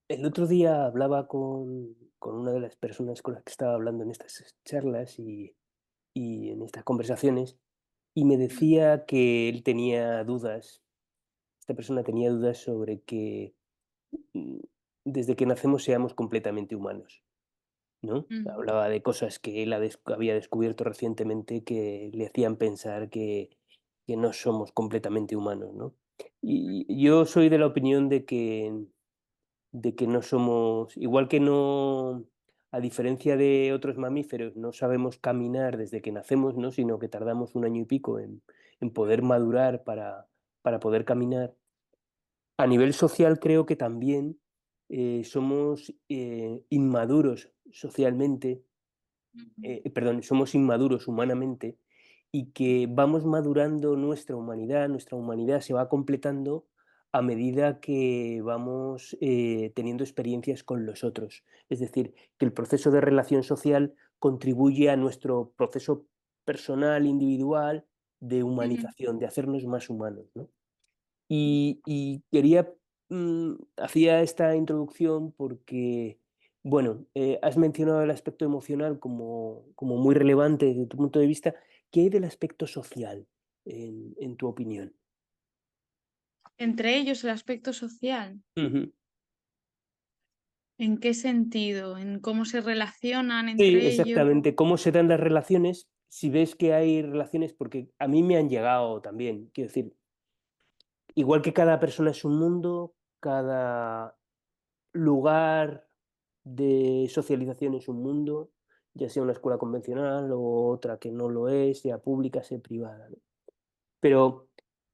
el otro día hablaba con una de las personas con las que estaba hablando en estas charlas y en estas conversaciones, y me Mm, decía que él tenía dudas, esta persona tenía dudas sobre que mm, desde que nacemos seamos completamente humanos, ¿no? mm, Hablaba de cosas que él había descubierto recientemente que le hacían pensar que no somos completamente humanos, ¿no? Y yo soy de la opinión de que no somos, igual que no, a diferencia de otros mamíferos, no sabemos caminar desde que nacemos, ¿no? Sino que tardamos un año y pico en poder madurar para poder caminar. A nivel social creo que también somos inmaduros socialmente, mm, perdón, somos inmaduros humanamente y que vamos madurando nuestra humanidad se va completando a medida que vamos teniendo experiencias con los otros. Es decir, que el proceso de relación social contribuye a nuestro proceso personal, individual, de mm. humanización, de hacernos más humanos, ¿no? Y quería, hacía esta introducción porque, bueno, has mencionado el aspecto emocional como muy relevante desde tu punto de vista. ¿Qué hay del aspecto social en tu opinión? Entre ellos el aspecto social. Ujú. ¿En qué sentido? ¿En cómo se relacionan Sí, entre ellos? exactamente. ¿Cómo se dan las relaciones? Si ves que hay relaciones, porque a mí me han llegado también, quiero decir, igual que cada persona es un mundo, cada lugar de socialización es un mundo, ya sea una escuela convencional o otra que no lo es, sea pública, sea privada, ¿no? Pero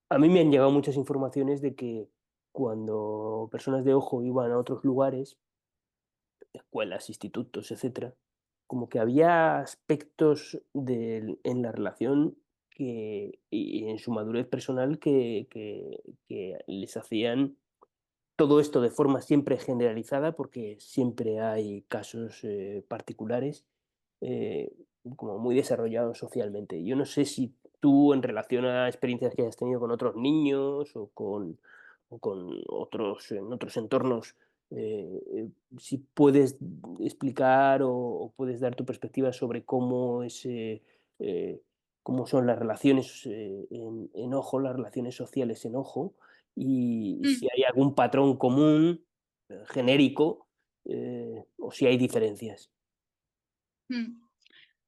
a mí me han llegado muchas informaciones de que cuando personas de ojo iban a otros lugares, escuelas, institutos, etcétera, como que había aspectos en la relación y en su madurez personal que les hacían todo esto de forma siempre generalizada, porque siempre hay casos particulares, eh, como muy desarrollados socialmente. Yo no sé si tú, en relación a experiencias que hayas tenido con otros niños o con otros, en otros entornos, si puedes explicar o puedes dar tu perspectiva sobre eh, cómo son las relaciones en ojo, las relaciones sociales en ojo, y Mm, si hay algún patrón común, genérico, o si hay diferencias. mm.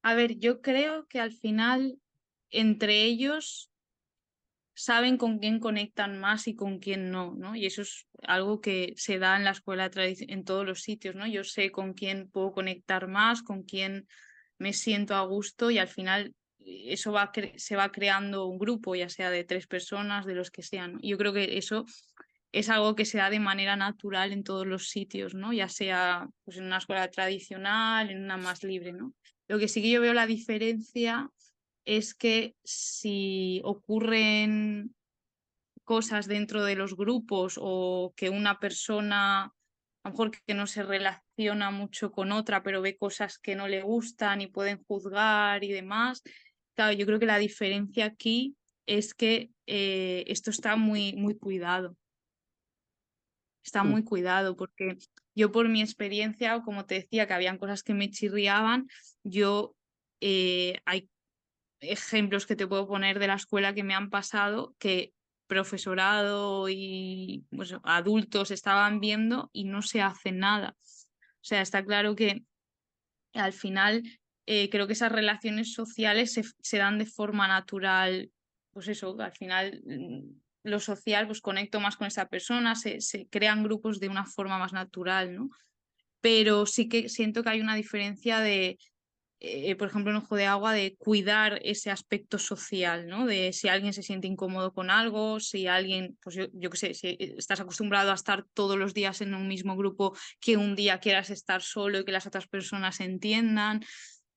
A ver, yo creo que al final entre ellos saben con quién conectan más y con quién no, ¿no? Y eso es algo que se da en la escuela en todos los sitios, ¿no? Yo sé con quién puedo conectar más, con quién me siento a gusto y al final eso se va creando un grupo, ya sea de 3 personas, de los que sean, ¿no? Yo creo que eso es algo que se da de manera natural en todos los sitios, ¿no? Ya sea pues, en una escuela tradicional, en una más libre, ¿no? Lo que sí que yo veo la diferencia es que si ocurren cosas dentro de los grupos o que una persona, a lo mejor que no se relaciona mucho con otra, pero ve cosas que no le gustan y pueden juzgar y demás, claro, yo creo que la diferencia aquí es que esto está muy, muy cuidado. Está Mm, muy cuidado porque yo por mi experiencia, como te decía, que habían cosas que me chirriaban, yo hay ejemplos que te puedo poner de la escuela que me han pasado que profesorado y pues, adultos estaban viendo y no se hace nada. O sea, está claro que al final creo que esas relaciones sociales se dan de forma natural, pues eso, al final lo social, pues conecto más con esa persona, se crean grupos de una forma más natural, ¿no? Pero sí que siento que hay una diferencia de, por ejemplo, en Ojo de Agua, de cuidar ese aspecto social, ¿no? De si alguien se siente incómodo con algo, si alguien, pues yo qué sé, si estás acostumbrado a estar todos los días en un mismo grupo, que un día quieras estar solo y que las otras personas entiendan.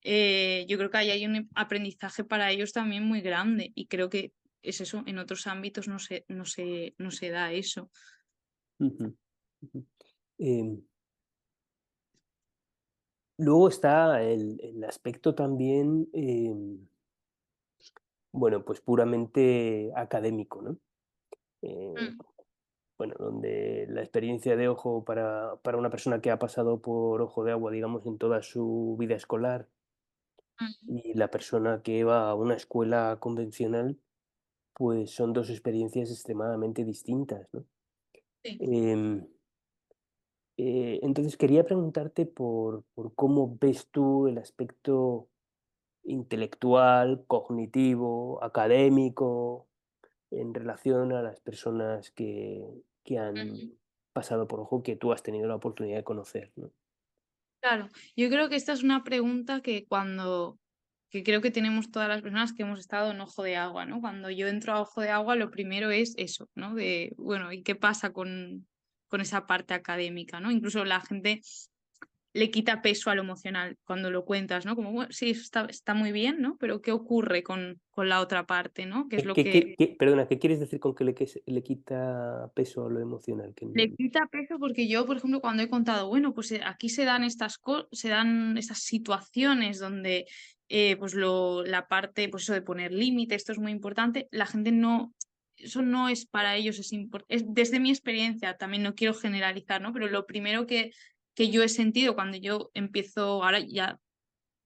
Yo creo que ahí hay un aprendizaje para ellos también muy grande y creo que es eso, en otros ámbitos no se da eso. Ujú, ujú. Em, Luego está el aspecto también, bueno, pues puramente académico, ¿no? Eh, Mm, bueno, donde la experiencia de Ojo para una persona que ha pasado por Ojo de Agua, digamos, en toda su vida escolar, mm, y la persona que va a una escuela convencional, pues son 2 experiencias extremadamente distintas, ¿no? sí. Em, entonces quería preguntarte por cómo ves tú el aspecto intelectual, cognitivo, académico, en relación a las personas que han Ujú. pasado por Ojo, que tú has tenido la oportunidad de conocer, ¿no? Claro, yo creo que esta es una pregunta que creo que tenemos todas las personas que hemos estado en Ojo de Agua, ¿no? Cuando yo entro a Ojo de Agua, lo primero es eso, ¿no? De, bueno, ¿y qué pasa con esa parte académica, ¿no? Incluso la gente le quita peso a lo emocional cuando lo cuentas, ¿no? Como, bueno, sí, eso está muy bien, ¿no? Pero ¿qué ocurre con la otra parte, ¿no? Que es lo que Perdona, ¿qué quieres decir con que le quita peso a lo emocional? Que le quita peso porque yo, por ejemplo, cuando he contado, bueno, pues aquí se dan se dan estas situaciones donde pues la parte, pues eso de poner límite, esto es muy importante, la gente no, eso no es para ellos, desde mi experiencia, también no quiero generalizar, ¿no? Pero lo primero que yo he sentido cuando yo empiezo, ahora ya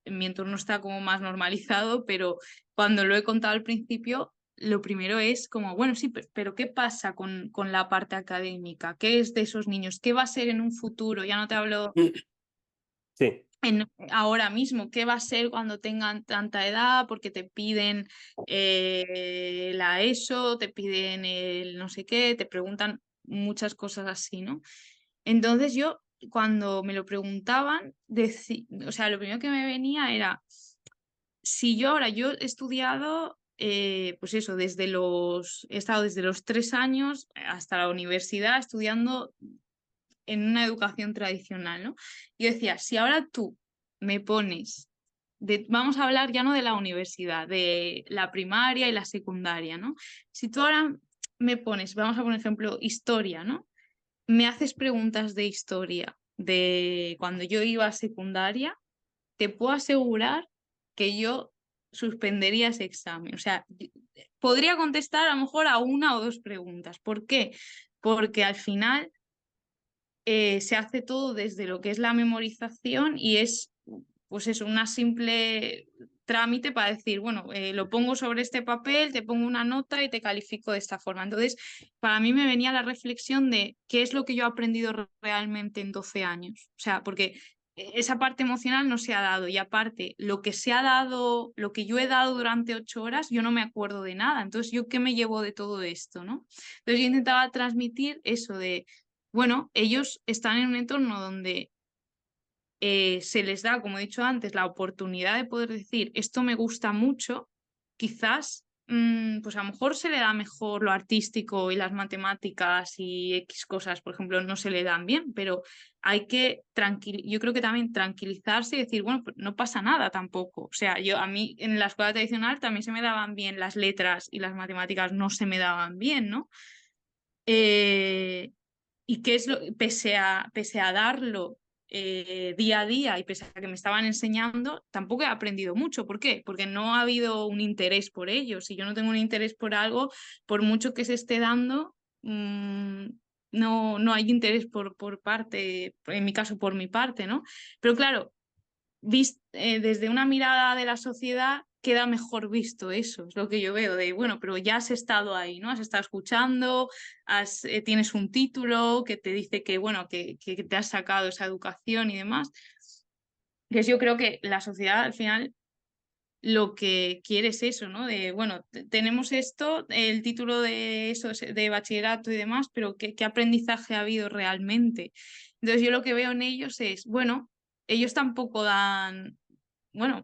en mi entorno está como más normalizado, pero cuando lo he contado al principio, lo primero es como, bueno, sí, pero ¿qué pasa con la parte académica? ¿Qué es de esos niños? ¿Qué va a ser en un futuro? Ya no te hablo sí. ahora mismo, ¿qué va a ser cuando tengan tanta edad? Porque te piden la ESO, te piden el no sé qué, te preguntan muchas cosas así, ¿no? Entonces yo, cuando me lo preguntaban, o sea, lo primero que me venía era si yo he estudiado, pues eso, he estado desde los 3 años hasta la universidad estudiando en una educación tradicional, ¿no? Y yo decía, si ahora tú me pones, vamos a hablar ya no de la universidad, de la primaria y la secundaria, ¿no? Si tú ahora me pones, vamos a poner ejemplo, historia, ¿no? Me haces preguntas de historia de cuando yo iba a secundaria, te puedo asegurar que yo suspendería ese examen. O sea, podría contestar a lo mejor a una o dos preguntas. ¿Por qué? Porque al final se hace todo desde lo que es la memorización y es, pues eso, una simple trámite para decir, bueno, lo pongo sobre este papel, te pongo una nota y te califico de esta forma. Entonces, para mí me venía la reflexión de qué es lo que yo he aprendido realmente en 12 años. O sea, porque esa parte emocional no se ha dado y aparte, lo que se ha dado, lo que yo he dado durante 8 horas, yo no me acuerdo de nada. Entonces, ¿yo qué me llevo de todo esto, no? Entonces, yo intentaba transmitir eso de bueno, ellos están en un entorno donde se les da, como he dicho antes, la oportunidad de poder decir, esto me gusta mucho, quizás, pues a lo mejor se le da mejor lo artístico y las matemáticas y X cosas, por ejemplo, no se le dan bien, pero hay que yo creo que también tranquilizarse y decir, bueno, pues no pasa nada tampoco. O sea, a mí en la escuela tradicional también se me daban bien las letras y las matemáticas no se me daban bien, ¿no? Eh, y qué es lo, pese a darlo día a día y pese a que me estaban enseñando, tampoco he aprendido mucho. ¿Por qué? Porque no ha habido un interés por ello. Si yo no tengo un interés por algo, por mucho que se esté dando, no hay interés por parte, en mi caso por mi parte, ¿no? Pero claro, desde una mirada de la sociedad queda mejor visto eso, es lo que yo veo, de bueno, pero ya has estado ahí, ¿no? Has estado escuchando, tienes un título que te dice que, bueno, que te has sacado esa educación y demás. Entonces yo creo que la sociedad al final lo que quiere es eso, ¿no? De, bueno, tenemos esto, el título de eso, de bachillerato y demás, pero ¿qué aprendizaje ha habido realmente? Entonces yo lo que veo en ellos es, bueno, ellos tampoco dan, bueno,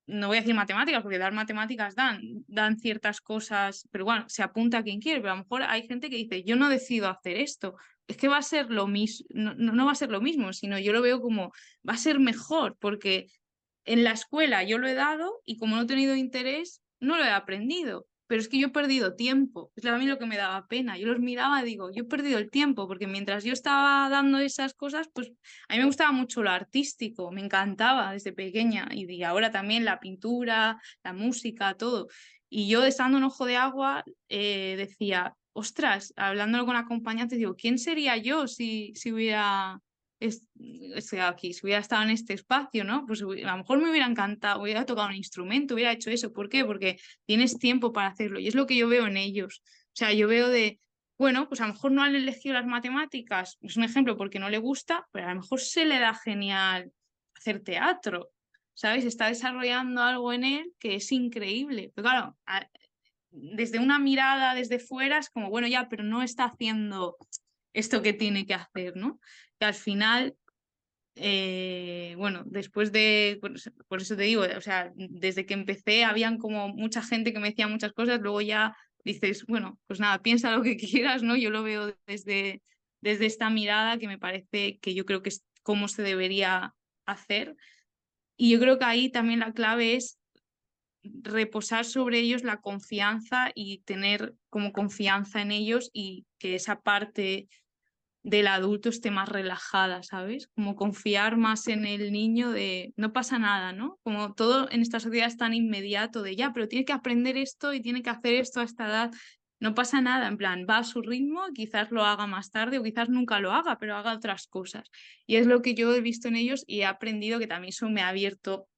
no voy a decir matemáticas, porque dar matemáticas dan ciertas cosas, pero bueno, se apunta a quien quiere, pero a lo mejor hay gente que dice, yo no decido hacer esto, es que va a ser lo mismo, no va a ser lo mismo, sino yo lo veo como, va a ser mejor, porque en la escuela yo lo he dado y como no he tenido interés, no lo he aprendido. Pero es que yo he perdido tiempo. Es a mí lo que me daba pena. Yo los miraba y digo, yo he perdido el tiempo, porque mientras yo estaba dando esas cosas, pues a mí me gustaba mucho lo artístico, me encantaba desde pequeña y ahora también la pintura, la música, todo. Y yo estando en Ojo de Agua decía, ostras, hablándolo con acompañantes, digo, ¿quién sería yo si hubiera aquí, si hubiera estado en este espacio, ¿no? Pues a lo mejor me hubiera encantado, hubiera tocado un instrumento, hubiera hecho eso. ¿Por qué? Porque tienes tiempo para hacerlo y es lo que yo veo en ellos. O sea, yo veo de, bueno, pues a lo mejor no han elegido las matemáticas, es un ejemplo porque no le gusta, pero a lo mejor se le da genial hacer teatro, ¿sabes? Está desarrollando algo en él que es increíble. Pero claro, desde una mirada desde fuera es como, bueno, ya, pero no está haciendo esto que tiene que hacer, ¿no? Que al final bueno, después de, por eso te digo, o sea, desde que empecé habían como mucha gente que me decía muchas cosas, luego ya dices, bueno, pues nada, piensa lo que quieras, ¿no? Yo lo veo desde esta mirada que me parece que yo creo que es cómo se debería hacer. Y yo creo que ahí también la clave es reposar sobre ellos la confianza y tener como confianza en ellos y que esa parte del adulto esté más relajada, ¿sabes? Como confiar más en el niño de no pasa nada, ¿no? Como todo en esta sociedad es tan inmediato de ya, pero tiene que aprender esto y tiene que hacer esto a esta edad. No pasa nada, en plan, va a su ritmo, quizás lo haga más tarde o quizás nunca lo haga, pero haga otras cosas. Y es lo que yo he visto en ellos y he aprendido que también eso me ha abierto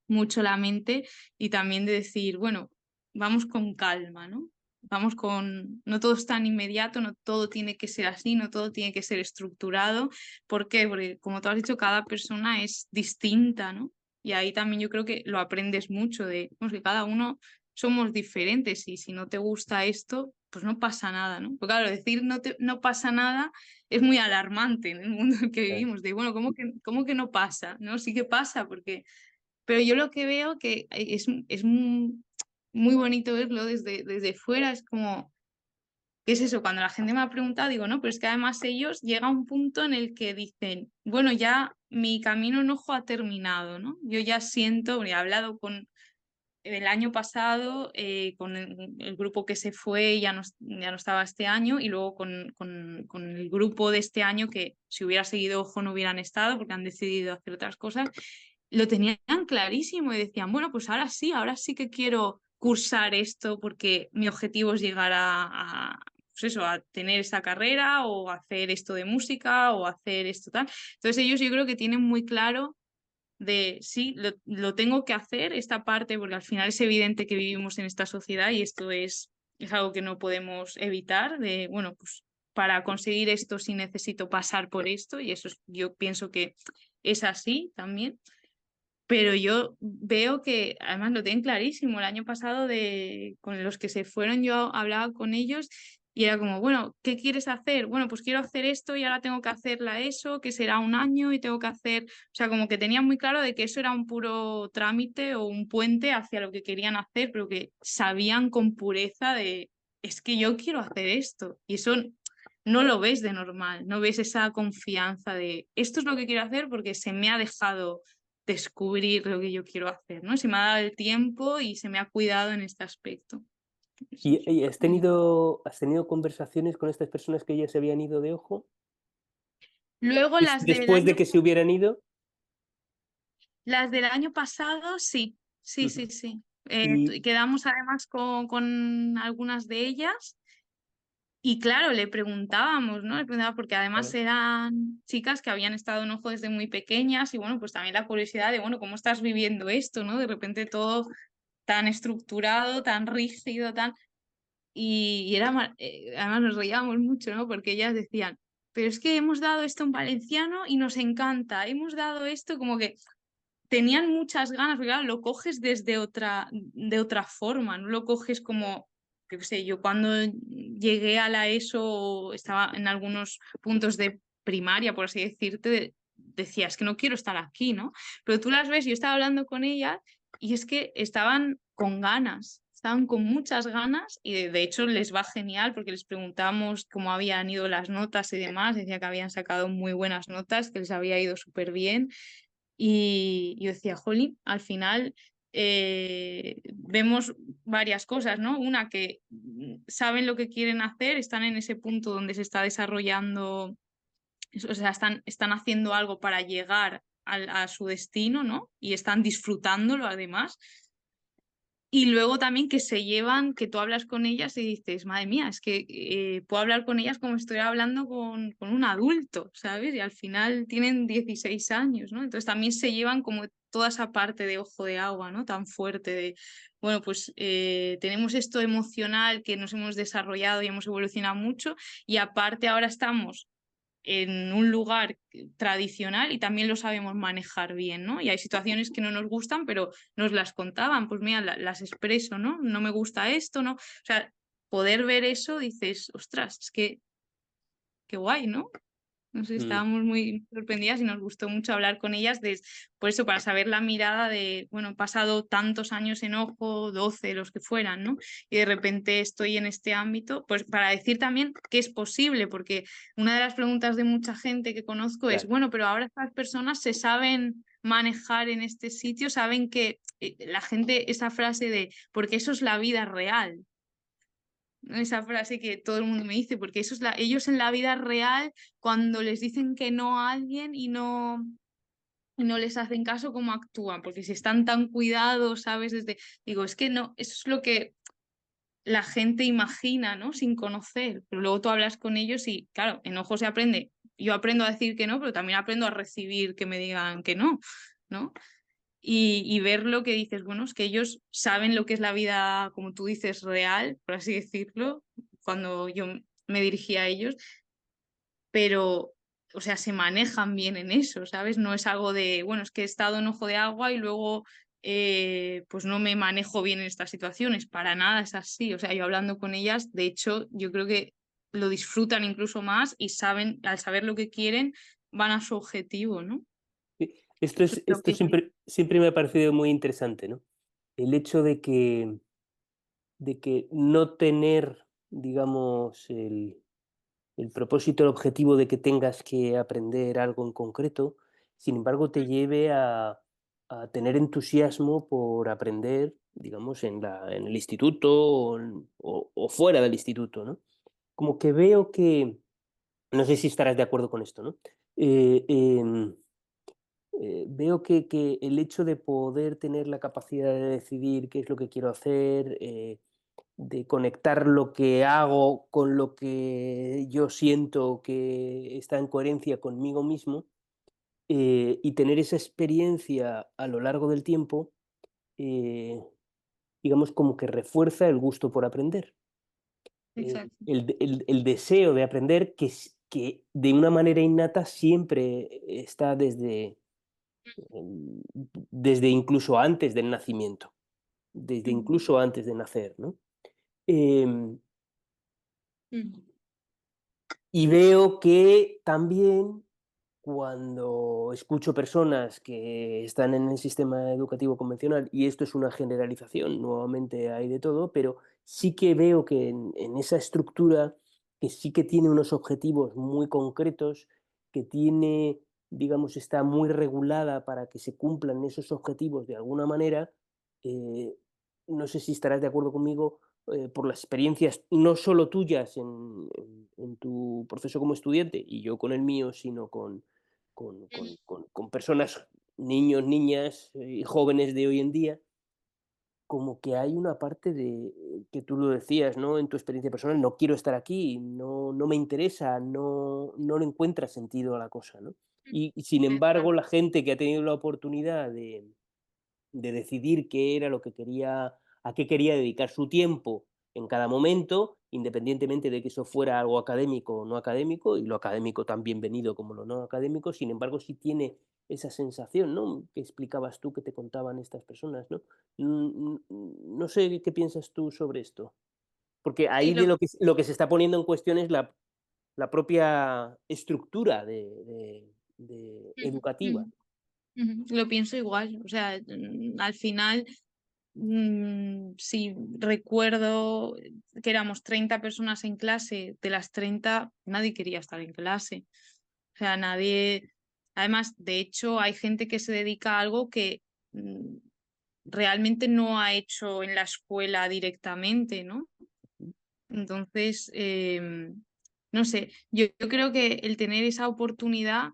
mucho la mente y también de decir, bueno, vamos con calma, ¿no? Vamos con, no todo es tan inmediato, no todo tiene que ser así, no todo tiene que ser estructurado. ¿Por qué? Porque como tú has dicho, cada persona es distinta, ¿no? Y ahí también yo creo que lo aprendes mucho de, pues que cada uno somos diferentes y si no te gusta esto, pues no pasa nada, ¿no? Porque claro, decir no pasa nada es muy alarmante en el mundo en el que Claro. vivimos, de, bueno, cómo que no pasa? ¿No? Sí que pasa, porque pero yo lo que veo que es muy bonito verlo desde fuera, es como, ¿qué es eso? Cuando la gente me ha preguntado, digo, no, pero es que además ellos llega a un punto en el que dicen, bueno, ya mi camino en ojo ha terminado, ¿no? Yo ya siento, he hablado con el año pasado, con el grupo que se fue, ya no estaba este año, y luego con el grupo de este año que si hubiera seguido ojo no hubieran estado porque han decidido hacer otras cosas lo tenían clarísimo y decían, bueno, pues ahora sí que quiero cursar esto porque mi objetivo es llegar pues eso, a tener esa carrera o hacer esto de música o hacer esto tal. Entonces ellos yo creo que tienen muy claro de, sí, lo tengo que hacer esta parte porque al final es evidente que vivimos en esta sociedad y esto es algo que no podemos evitar, de, bueno, pues para conseguir esto sí necesito pasar por esto y eso yo pienso que es así también. Pero yo veo que además lo tienen clarísimo. El año pasado con los que se fueron yo hablaba con ellos y era como, bueno, ¿qué quieres hacer? Bueno, pues quiero hacer esto y ahora tengo que hacerla eso, que será un año y tengo que hacer, o sea, como que tenían muy claro de que eso era un puro trámite o un puente hacia lo que querían hacer, pero que sabían con pureza de, es que yo quiero hacer esto. Y eso no lo ves de normal, no ves esa confianza de, esto es lo que quiero hacer porque se me ha dejado descubrir lo que yo quiero hacer, ¿no? Se me ha dado el tiempo y se me ha cuidado en este aspecto. Eso ¿Y, es y muy- has tenido conversaciones con estas personas que ya se habían ido de ojo? Luego Después de que se hubieran ido. las del año pasado, sí, sí, Ujú. sí, sí. Y Quedamos además con algunas de ellas y claro, le preguntábamos, ¿no? Le preguntaba porque además claro, eran chicas que habían estado en ojo desde muy pequeñas y bueno, pues también la curiosidad de, bueno, ¿cómo estás viviendo esto, ¿no? De repente todo tan estructurado, tan rígido, tan... Y era, además nos reíamos mucho, ¿no? Porque ellas decían, pero es que hemos dado esto en valenciano y nos encanta, hemos dado esto como que tenían muchas ganas, porque claro, lo coges de otra forma, no lo coges como, yo qué sé, yo cuando llegué a la ESO estaba en algunos puntos de primaria, por así decirte, decía, es que no quiero estar aquí, ¿no? Pero tú las ves, yo estaba hablando con ellas y es que estaban con ganas. Estaban con muchas ganas y de hecho les va genial porque les preguntamos cómo habían ido las notas y demás. Decía que habían sacado muy buenas notas, que les había ido súper bien. Y yo decía, jolín, al final vemos varias cosas, ¿no? Una, que saben lo que quieren hacer, están en ese punto donde se está desarrollando, o sea, están haciendo algo para llegar a su destino, ¿no? Y están disfrutándolo además. Y luego también que se llevan, que tú hablas con ellas y dices, madre mía, es que puedo hablar con ellas como estoy hablando con un adulto, ¿sabes? Y al final tienen 16 años, ¿no? Entonces también se llevan como toda esa parte de ojo de agua, ¿no? Tan fuerte de, bueno, pues tenemos esto emocional que nos hemos desarrollado y hemos evolucionado mucho y aparte ahora estamos en un lugar tradicional y también lo sabemos manejar bien, ¿no? Y hay situaciones que no nos gustan, pero nos las contaban, pues mira, las expreso, ¿no? No me gusta esto, ¿no? O sea, poder ver eso, dices, ostras, es que qué guay, ¿no? No sé, Mm, estábamos muy sorprendidas y nos gustó mucho hablar con ellas por eso, para saber la mirada de, bueno, he pasado tantos años en Ojo, 12, los que fueran, ¿no? Y de repente estoy en este ámbito, pues para decir también que es posible, porque una de las preguntas de mucha gente que conozco es, claro. bueno, pero ahora estas personas se saben manejar en este sitio, saben que la gente, esa frase de, porque eso es la vida real, esa frase que todo el mundo me dice, porque eso es ellos en la vida real, cuando les dicen que no a alguien y no les hacen caso, ¿cómo actúan? Porque si están tan cuidados, ¿sabes? Digo, es que no, eso es lo que la gente imagina, ¿no? Sin conocer, pero luego tú hablas con ellos y, claro, en ojo se aprende. Yo aprendo a decir que no, pero también aprendo a recibir que me digan que no, ¿no? Y ver lo que dices, bueno, es que ellos saben lo que es la vida, como tú dices, real, por así decirlo, cuando yo me dirigía a ellos, pero, o sea, se manejan bien en eso, ¿sabes? No es algo de, bueno, es que he estado en ojo de agua y luego, pues no me manejo bien en estas situaciones, para nada es así, o sea, yo hablando con ellas, de hecho, yo creo que lo disfrutan incluso más y saben, al saber lo que quieren, van a su objetivo, ¿no? Sí, Eso es lo esto que... siempre me ha parecido muy interesante, ¿no? El hecho de que no tener, digamos, el propósito, el objetivo de que tengas que aprender algo en concreto, sin embargo, te lleve a tener entusiasmo por aprender, digamos, en el instituto o fuera del instituto, ¿no? Como que veo que, no sé si estarás de acuerdo con esto, ¿no? Eh, em, veo que el hecho de poder tener la capacidad de decidir qué es lo que quiero hacer, de conectar lo que hago con lo que yo siento que está en coherencia conmigo mismo, y tener esa experiencia a lo largo del tiempo, eh, digamos, como que refuerza el gusto por aprender. Exacto. El deseo de aprender que de una manera innata siempre está desde incluso antes del nacimiento, desde Mm, incluso antes de nacer, ¿no? Em, mm, y veo que también cuando escucho personas que están en el sistema educativo convencional, y esto es una generalización, nuevamente hay de todo, pero sí que veo que en esa estructura, que sí que tiene unos objetivos muy concretos, que tiene, digamos, está muy regulada para que se cumplan esos objetivos de alguna manera, eh, no sé si estarás de acuerdo conmigo, por las experiencias no solo tuyas en tu proceso como estudiante y yo con el mío, sino con personas, niños, niñas y jóvenes de hoy en día, como que hay una parte de, que tú lo decías, ¿no? En tu experiencia personal, no quiero estar aquí, no me interesa, no le encuentra sentido a la cosa, ¿no? Y sin embargo, exacto. la gente que ha tenido la oportunidad decidir qué era lo que quería, a qué quería dedicar su tiempo en cada momento, independientemente de que eso fuera algo académico o no académico, y lo académico tan bienvenido como lo no académico, sin embargo, sí tiene esa sensación, ¿no?, que explicabas tú, que te contaban estas personas, ¿no? No sé qué piensas tú sobre esto, porque Sí, ahí de lo que se está poniendo en cuestión es la propia estructura de ujú, educativa. ujú, ujú. Lo pienso igual. O sea, al final, si recuerdo que éramos 30 personas en clase, de las 30 nadie quería estar en clase. O sea, nadie. Además, de hecho, hay gente que se dedica a algo que realmente no ha hecho en la escuela directamente, ¿no? Entonces, no sé, yo creo que el tener esa oportunidad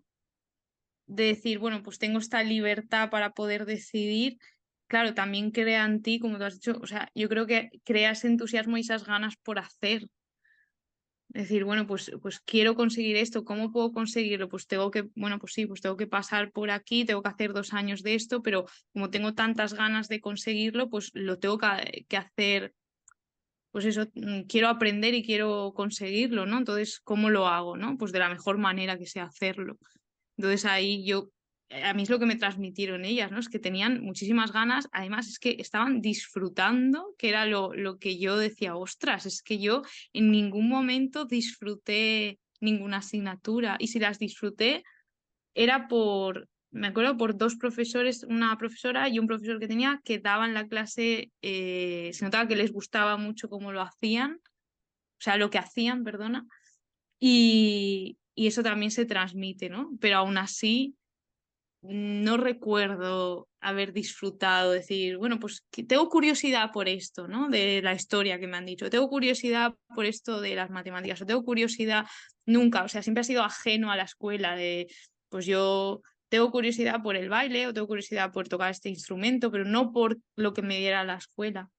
de decir, bueno, pues tengo esta libertad para poder decidir, claro, también crea en ti, como tú has dicho, o sea, yo creo que creas entusiasmo y esas ganas por hacer. Decir, bueno, pues quiero conseguir esto, ¿cómo puedo conseguirlo? Pues tengo que, bueno, pues sí, pues tengo que pasar por aquí, tengo que hacer 2 años de esto, pero como tengo tantas ganas de conseguirlo, pues lo tengo que hacer, pues eso, quiero aprender y quiero conseguirlo, ¿no? Entonces, ¿cómo lo hago, no? Pues de la mejor manera que sé hacerlo. Entonces ahí yo, a mí es lo que me transmitieron ellas, ¿no? Es que tenían muchísimas ganas, además es que estaban disfrutando, que era lo que yo decía, ostras, es que yo en ningún momento disfruté ninguna asignatura y si las disfruté era me acuerdo, por dos profesores, una profesora y un profesor que tenía que daban la clase, se notaba que les gustaba mucho cómo lo hacían, o sea, lo que hacían, perdona, y eso también se transmite, ¿no? Pero aún así no recuerdo haber disfrutado, decir, bueno, pues que tengo curiosidad por esto, ¿no? De la historia que me han dicho, tengo curiosidad por esto de las matemáticas, o tengo curiosidad, nunca, o sea, siempre ha sido ajeno a la escuela, de, pues yo tengo curiosidad por el baile o tengo curiosidad por tocar este instrumento, pero no por lo que me diera la escuela.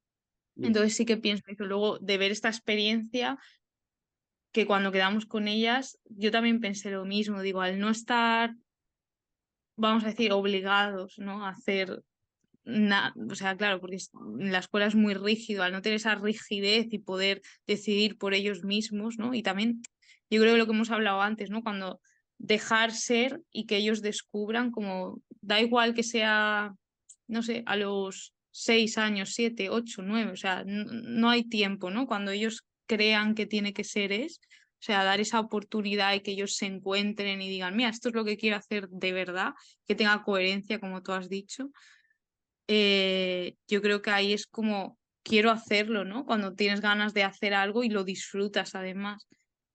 Ya, Entonces sí que pienso eso, luego de ver esta experiencia que cuando quedamos con ellas, yo también pensé lo mismo, digo, al no estar, vamos a decir, obligados, ¿no? A hacer o sea, claro, porque la escuela es muy rígido, al no tener esa rigidez y poder decidir por ellos mismos, ¿no? Y también, yo creo que lo que hemos hablado antes, ¿no? Cuando dejar ser y que ellos descubran, como da igual que sea, no sé, a los 6 años, 7, 8, 9, o sea, no hay tiempo, ¿no? Cuando ellos crean que tiene que ser es, o sea, dar esa oportunidad y que ellos se encuentren y digan, mira, esto es lo que quiero hacer de verdad, que tenga coherencia, como tú has dicho. Yo creo que ahí es como quiero hacerlo, ¿no? Cuando tienes ganas de hacer algo y lo disfrutas además.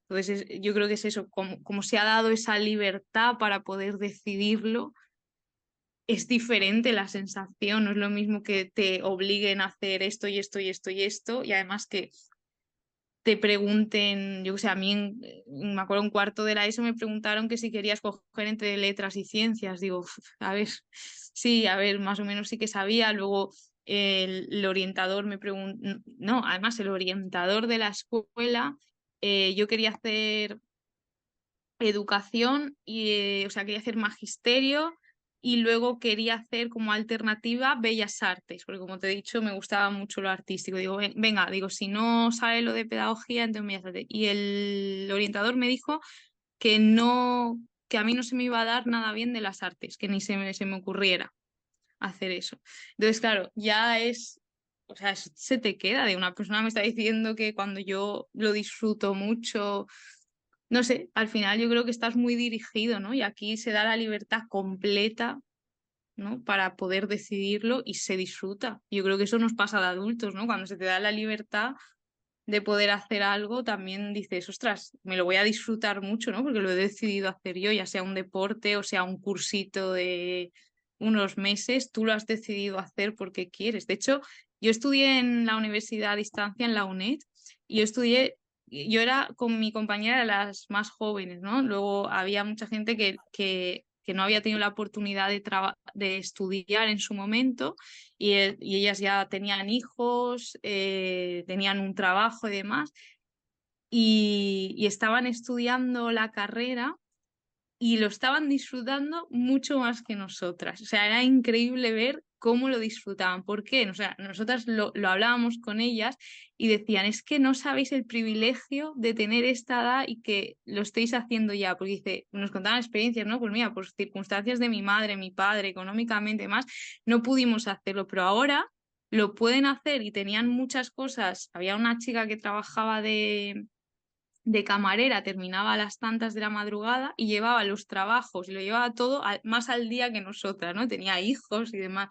Entonces, yo creo que es eso, como se ha dado esa libertad para poder decidirlo, es diferente la sensación, no es lo mismo que te obliguen a hacer esto y esto y esto y esto, y además que te pregunten, yo que sé, a mí me acuerdo en cuarto de la ESO me preguntaron que si quería escoger entre letras y ciencias. Digo, a ver, sí, a ver, más o menos sí que sabía. Luego el orientador me preguntó, no, además el orientador de la escuela, yo quería hacer educación y, o sea, quería hacer magisterio y luego quería hacer como alternativa bellas artes, porque como te he dicho, me gustaba mucho lo artístico. Digo, venga, digo, si no sale lo de pedagogía, entonces bellas artes". Y el orientador me dijo que no, que a mí no se me iba a dar nada bien de las artes, que ni se me ocurriera hacer eso. Entonces, claro, ya es, o sea, se te queda de una persona me está diciendo que cuando yo lo disfruto mucho, no sé, al final yo creo que estás muy dirigido, ¿no? Y aquí se da la libertad completa, ¿no? Para poder decidirlo y se disfruta. Yo creo que eso nos pasa de adultos, ¿no? Cuando se te da la libertad de poder hacer algo, también dices, ostras, me lo voy a disfrutar mucho, ¿no? Porque lo he decidido hacer yo, ya sea un deporte o sea un cursito de unos meses, tú lo has decidido hacer porque quieres. De hecho, yo estudié en la universidad a distancia, en la UNED, y yo era con mi compañera de las más jóvenes, ¿no? Luego había mucha gente que no había tenido la oportunidad de estudiar en su momento y ellas ya tenían hijos, tenían un trabajo y demás, y estaban estudiando la carrera y lo estaban disfrutando mucho más que nosotras. O sea, era increíble ver cómo lo disfrutaban. ¿Por qué? O sea, nosotras lo hablábamos con ellas y decían, es que no sabéis el privilegio de tener esta edad y que lo estéis haciendo ya, porque dice, nos contaban experiencias, ¿no? Pues mira, por circunstancias de mi madre, mi padre, económicamente más, no pudimos hacerlo, pero ahora lo pueden hacer y tenían muchas cosas. Había una chica que trabajaba de camarera, terminaba a las tantas de la madrugada y llevaba los trabajos y lo llevaba todo más al día que nosotras, ¿no? Tenía hijos y demás.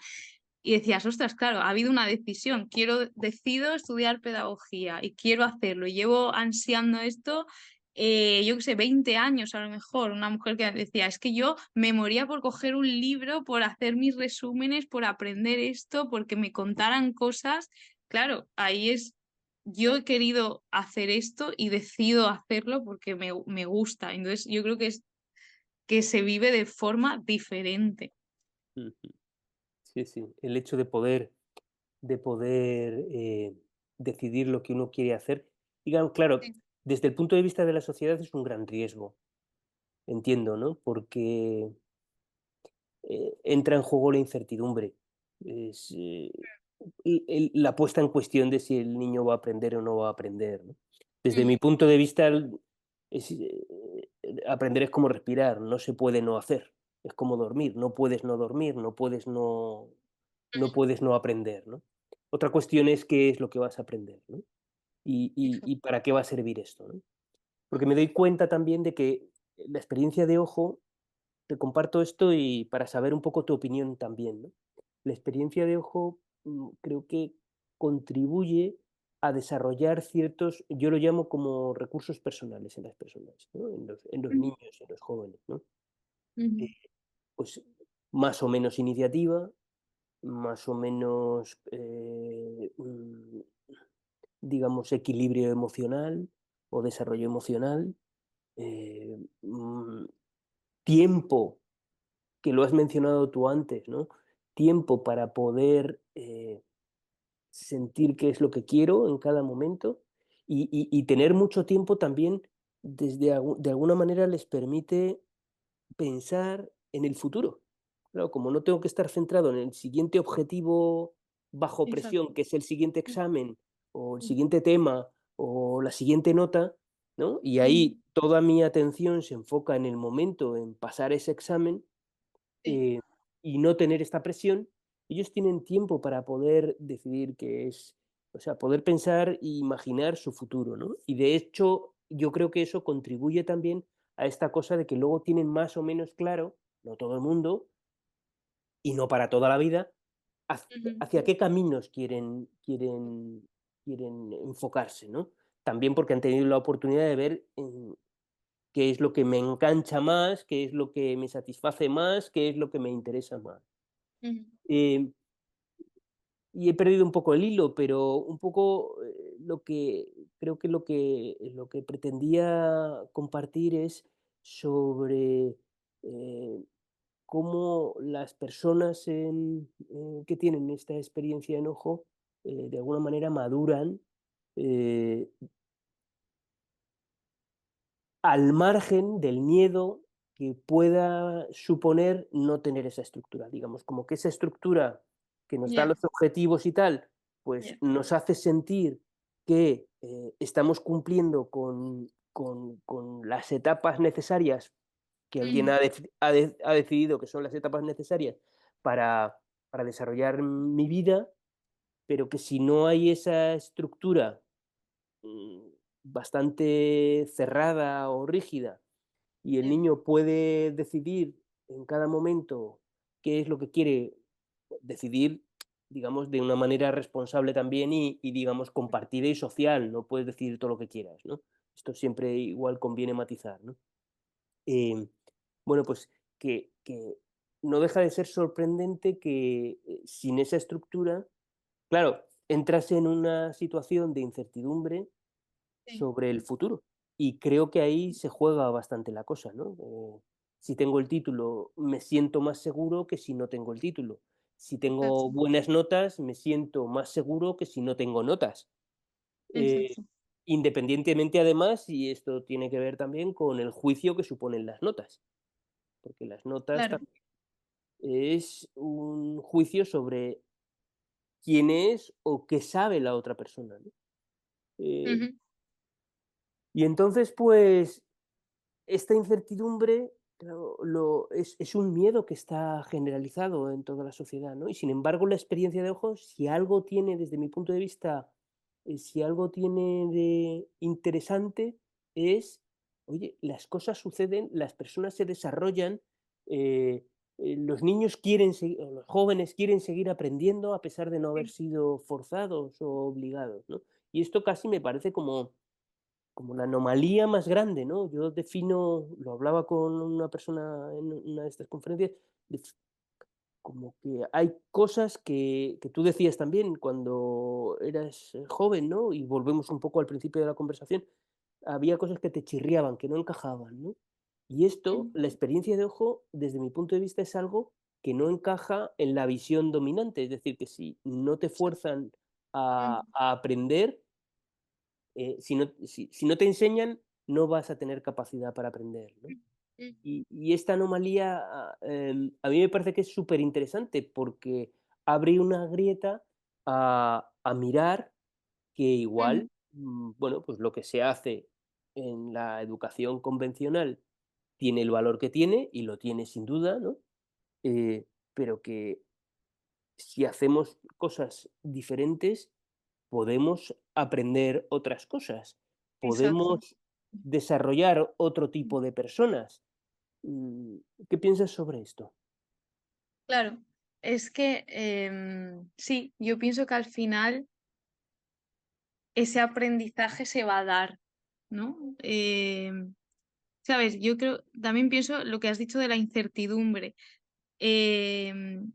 Y decías, ostras, claro, ha habido una decisión, decido estudiar pedagogía y quiero hacerlo. Y llevo ansiando esto, yo qué sé, 20 años a lo mejor. Una mujer que decía, es que yo me moría por coger un libro, por hacer mis resúmenes, por aprender esto, porque me contaran cosas. Claro, ahí es, yo he querido hacer esto y decido hacerlo porque me gusta. Entonces, yo creo que es que se vive de forma diferente. Ujú. Sí, sí. El hecho de poder decidir lo que uno quiere hacer. Digamos, claro, Sí, desde el punto de vista de la sociedad es un gran riesgo, entiendo, ¿no? Porque entra en juego la incertidumbre. Es, la puesta en cuestión de si el niño va a aprender o no va a aprender, ¿no? Desde ujú, mi punto de vista, aprender es como respirar, no se puede no hacer. Es como dormir, no puedes no dormir, no puedes no aprender, ¿no? Otra cuestión es qué es lo que vas a aprender, ¿no? Y, y- exacto. y para qué va a servir esto, ¿no? Porque me doy cuenta también de que la experiencia de ojo, te comparto esto y para saber un poco tu opinión también, ¿no? La experiencia de ojo, creo que contribuye a desarrollar ciertos, yo lo llamo como recursos personales en las personas, ¿no? En los Ujú, niños, en los jóvenes, ¿no? Eh, ujú. pues más o menos iniciativa, más o menos, digamos, equilibrio emocional o desarrollo emocional, eh, mm, tiempo, que lo has mencionado tú antes, ¿no? Tiempo para poder sentir qué es lo que quiero en cada momento y tener mucho tiempo también de alguna manera les permite pensar en el futuro. Claro, como no tengo que estar centrado en el siguiente objetivo bajo Exacto. presión, que es el siguiente examen, o el Ujú, siguiente tema, o la siguiente nota, ¿no? Y ujú. ahí toda mi atención se enfoca en el momento, en pasar ese examen, Sí, eh, y no tener esta presión, ellos tienen tiempo para poder decidir qué es, o sea, poder pensar e imaginar su futuro, ¿no? Y de hecho, yo creo que eso contribuye también a esta cosa de que luego tienen más o menos claro, no todo el mundo, y no para toda la vida, ujú. hacia qué caminos quieren enfocarse, ¿no? También porque han tenido la oportunidad de ver qué es lo que me engancha más, qué es lo que me satisface más, qué es lo que me interesa más. Ujú. Eh, y he perdido un poco el hilo, pero un poco creo que lo que pretendía compartir es sobre eh, cómo las personas que tienen esta experiencia de enojo de alguna manera maduran eh, al margen del miedo que pueda suponer no tener esa estructura. Digamos, como que esa estructura que nos da Ya, los objetivos y tal, pues ya. nos hace sentir que estamos cumpliendo con las etapas necesarias que alguien Ujú, ha decidido que son las etapas necesarias para, para desarrollar mi vida, pero que si no hay esa estructura mm, bastante cerrada o rígida y el ya. niño puede decidir en cada momento qué es lo que quiere decidir, digamos, de una manera responsable también y digamos, compartida y social, no puedes decidir todo lo que quieras, ¿no? Esto siempre igual conviene matizar, ¿no? Eh, bueno, pues que no deja de ser sorprendente que sin esa estructura, claro, entras en una situación de incertidumbre Sí, sobre el futuro. Y creo que ahí se juega bastante la cosa, ¿no? Si tengo el título, me siento más seguro que si no tengo el título. Si tengo exacto, buenas notas, me siento más seguro que si no tengo notas. Eh, exacto. Independientemente, además, y esto tiene que ver también con el juicio que suponen las notas, porque las notas Claro. es un juicio sobre quién es o qué sabe la otra persona, ¿no? Eh, Ujú, y entonces, pues, esta incertidumbre, claro, es un miedo que está generalizado en toda la sociedad, ¿no? Y sin embargo, la experiencia de ojos, si algo tiene, desde mi punto de vista, si algo tiene de interesante, es, oye, las cosas suceden, las personas se desarrollan, los niños quieren seguir, o los jóvenes quieren seguir aprendiendo a pesar de no haber sí, sido forzados o obligados, ¿no? Y esto casi me parece como la anomalía más grande, ¿no? Yo defino, lo hablaba con una persona en una de estas conferencias, def como que hay cosas que tú decías también cuando eras, joven, ¿no? Y volvemos un poco al principio de la conversación, había cosas que te chirriaban, que no encajaban, ¿no? Y esto, ujú, la experiencia de ojo, desde mi punto de vista, es algo que no encaja en la visión dominante, es decir, que si no te fuerzan ujú, a aprender, si no te enseñan, no vas a tener capacidad para aprender, ¿no? ujú, Y esta anomalía, a mí me parece que es súper interesante porque abre una grieta a mirar que ujú, igual, bueno, pues lo que se hace en la educación convencional tiene el valor que tiene, y lo tiene sin duda, ¿no? Pero que si hacemos cosas diferentes, podemos aprender otras cosas, exacto. podemos desarrollar otro tipo de personas. Mm, ¿Qué piensas sobre esto? Claro, es que sí, yo pienso que al final ese aprendizaje se va a dar, ¿no? Sabes, yo creo, también pienso lo que has dicho de la incertidumbre. em,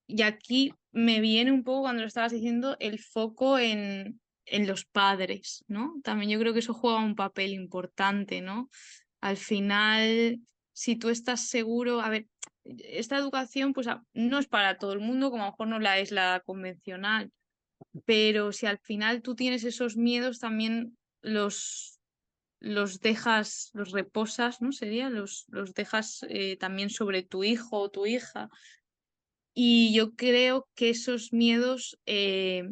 y aquí me viene un poco cuando lo estabas diciendo el foco en los padres, ¿no? También yo creo que eso juega un papel importante, ¿no? Al final, si tú estás seguro, a ver, esta educación pues no es para todo el mundo, como a lo mejor no la es la convencional, pero si al final tú tienes esos miedos, también los dejas, los reposas, ¿no? Sería, los dejas también sobre tu hijo o tu hija. Y yo creo que esos miedos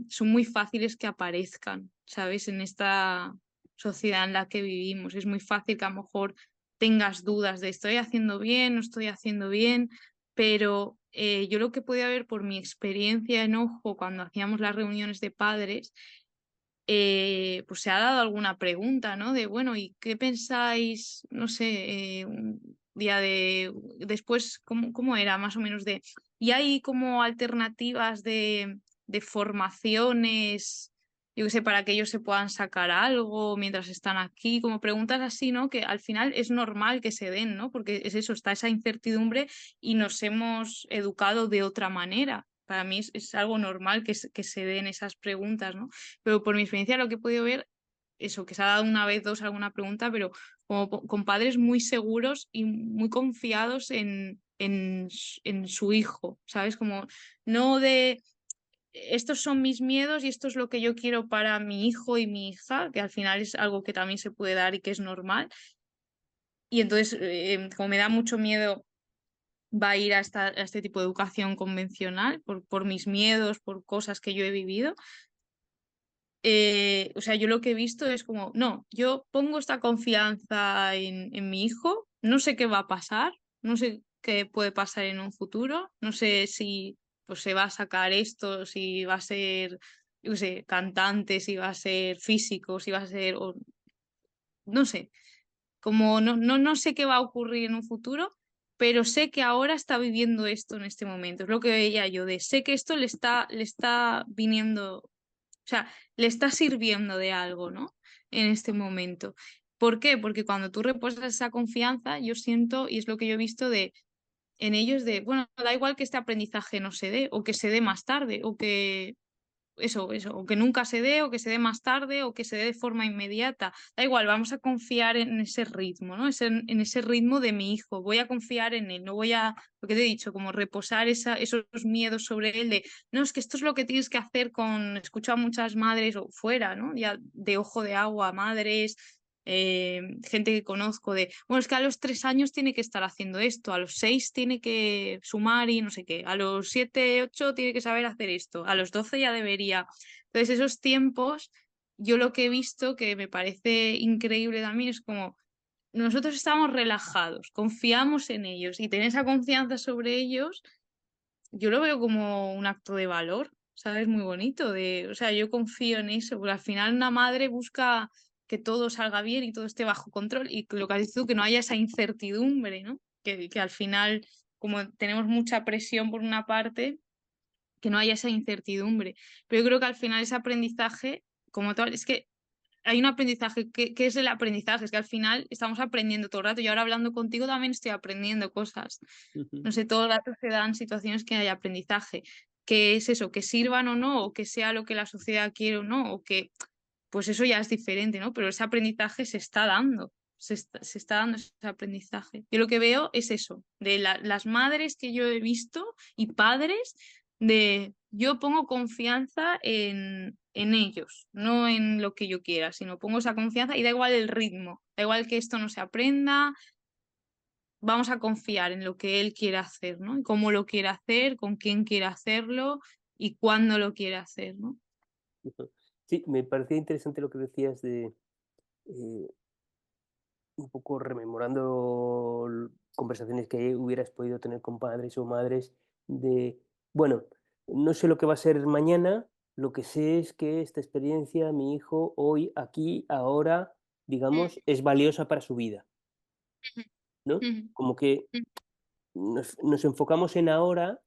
son muy fáciles que aparezcan, ¿sabes? En esta sociedad en la que vivimos. Es muy fácil que a lo mejor tengas dudas de estoy haciendo bien, no estoy haciendo bien, pero yo lo que podía ver por mi experiencia en Ojo cuando hacíamos las reuniones de padres, pues se ha dado alguna pregunta, ¿no? De, bueno, ¿y qué pensáis? No sé, un día de después, ¿cómo era? Más o menos de, ¿y hay como alternativas de formaciones, yo qué sé, para que ellos se puedan sacar algo mientras están aquí? Como preguntas así, ¿no? Que al final es normal que se den, ¿no? Porque es eso, está esa incertidumbre y nos hemos educado de otra manera. Para mí es algo normal que se den esas preguntas, ¿no? Pero por mi experiencia lo que he podido ver, eso, que se ha dado una vez, dos, alguna pregunta, pero como con padres muy seguros y muy confiados en su hijo, ¿sabes? Como no de estos son mis miedos y esto es lo que yo quiero para mi hijo y mi hija, que al final es algo que también se puede dar y que es normal. Y entonces, como me da mucho miedo, va a ir a este tipo de educación convencional por mis miedos, por cosas que yo he vivido. O sea, yo lo que he visto es como, no, yo pongo esta confianza en mi hijo, no sé qué va a pasar, no sé qué puede pasar en un futuro, no sé si pues, se va a sacar esto, si va a ser, yo qué sé, cantante, si va a ser físico, si va a ser, no sé, como no sé qué va a ocurrir en un futuro, pero sé que ahora está viviendo esto en este momento, es lo que veía yo, de sé que esto le está viniendo, o sea, le está sirviendo de algo, ¿no? En este momento. ¿Por qué? Porque cuando tú reposas esa confianza, yo siento, y es lo que yo he visto en ellos, de, bueno, da igual que este aprendizaje no se dé, o que se dé más tarde, o que eso, o que nunca se dé, o que se dé más tarde, o que se dé de forma inmediata. Da igual, vamos a confiar en ese ritmo, ¿no? En ese ritmo de mi hijo. Voy a confiar en él, no voy a, lo que te he dicho, como reposar esos miedos sobre él de, no, es que esto es lo que tienes que hacer con, escucho a muchas madres o fuera, ¿no? Ya de ojo de agua, madres. gente que conozco de, bueno, es que a los 3 años tiene que estar haciendo esto, a los 6 tiene que sumar y no sé qué, a los 7, 8 tiene que saber hacer esto, a los 12 ya debería. Entonces esos tiempos, yo lo que he visto que me parece increíble también es como nosotros estamos relajados, confiamos en ellos y tener esa confianza sobre ellos, yo lo veo como un acto de valor, ¿sabes? Muy bonito. O sea, yo confío en eso, porque al final una madre busca que todo salga bien y todo esté bajo control y lo que has dicho tú, que no haya esa incertidumbre, ¿no? Que al final, como tenemos mucha presión por una parte, que no haya esa incertidumbre. Pero yo creo que al final ese aprendizaje, como tal, es que hay un aprendizaje. ¿Qué es el aprendizaje? Es que al final estamos aprendiendo todo el rato. Y ahora hablando contigo también estoy aprendiendo cosas. Ujú, No sé, todo el rato se dan situaciones que hay aprendizaje. ¿Qué es eso? Que sirvan o no, o que sea lo que la sociedad quiere o no, o que, pues eso ya es diferente, ¿no? Pero ese aprendizaje se está dando. Se está dando ese aprendizaje. Yo lo que veo es eso, de las madres que yo he visto y padres de yo pongo confianza en ellos, no en lo que yo quiera, sino pongo esa confianza y da igual el ritmo, da igual que esto no se aprenda, vamos a confiar en lo que él quiere hacer, ¿no? Y cómo lo quiere hacer, con quién quiere hacerlo y cuándo lo quiere hacer, ¿no? ujú. Sí, me parecía interesante lo que decías de, eh, un poco rememorando conversaciones que hubieras podido tener con padres o madres de, bueno, no sé lo que va a ser mañana, lo que sé es que esta experiencia, mi hijo, hoy, aquí, ahora, digamos, es valiosa para su vida, ¿no? Ujú, Como que ujú, nos enfocamos en ahora ujú,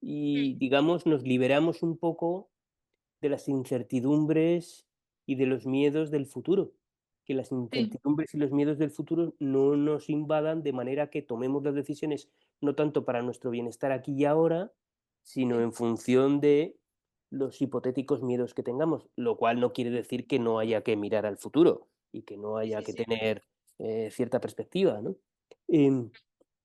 y, digamos, nos liberamos un poco de las incertidumbres y de los miedos del futuro. Que las sí, incertidumbres y los miedos del futuro no nos invadan de manera que tomemos las decisiones no tanto para nuestro bienestar aquí y ahora, sino sí, en función de los hipotéticos miedos que tengamos, lo cual no quiere decir que no haya que mirar al futuro y que no haya sí, que sí. tener cierta perspectiva, ¿no? Em,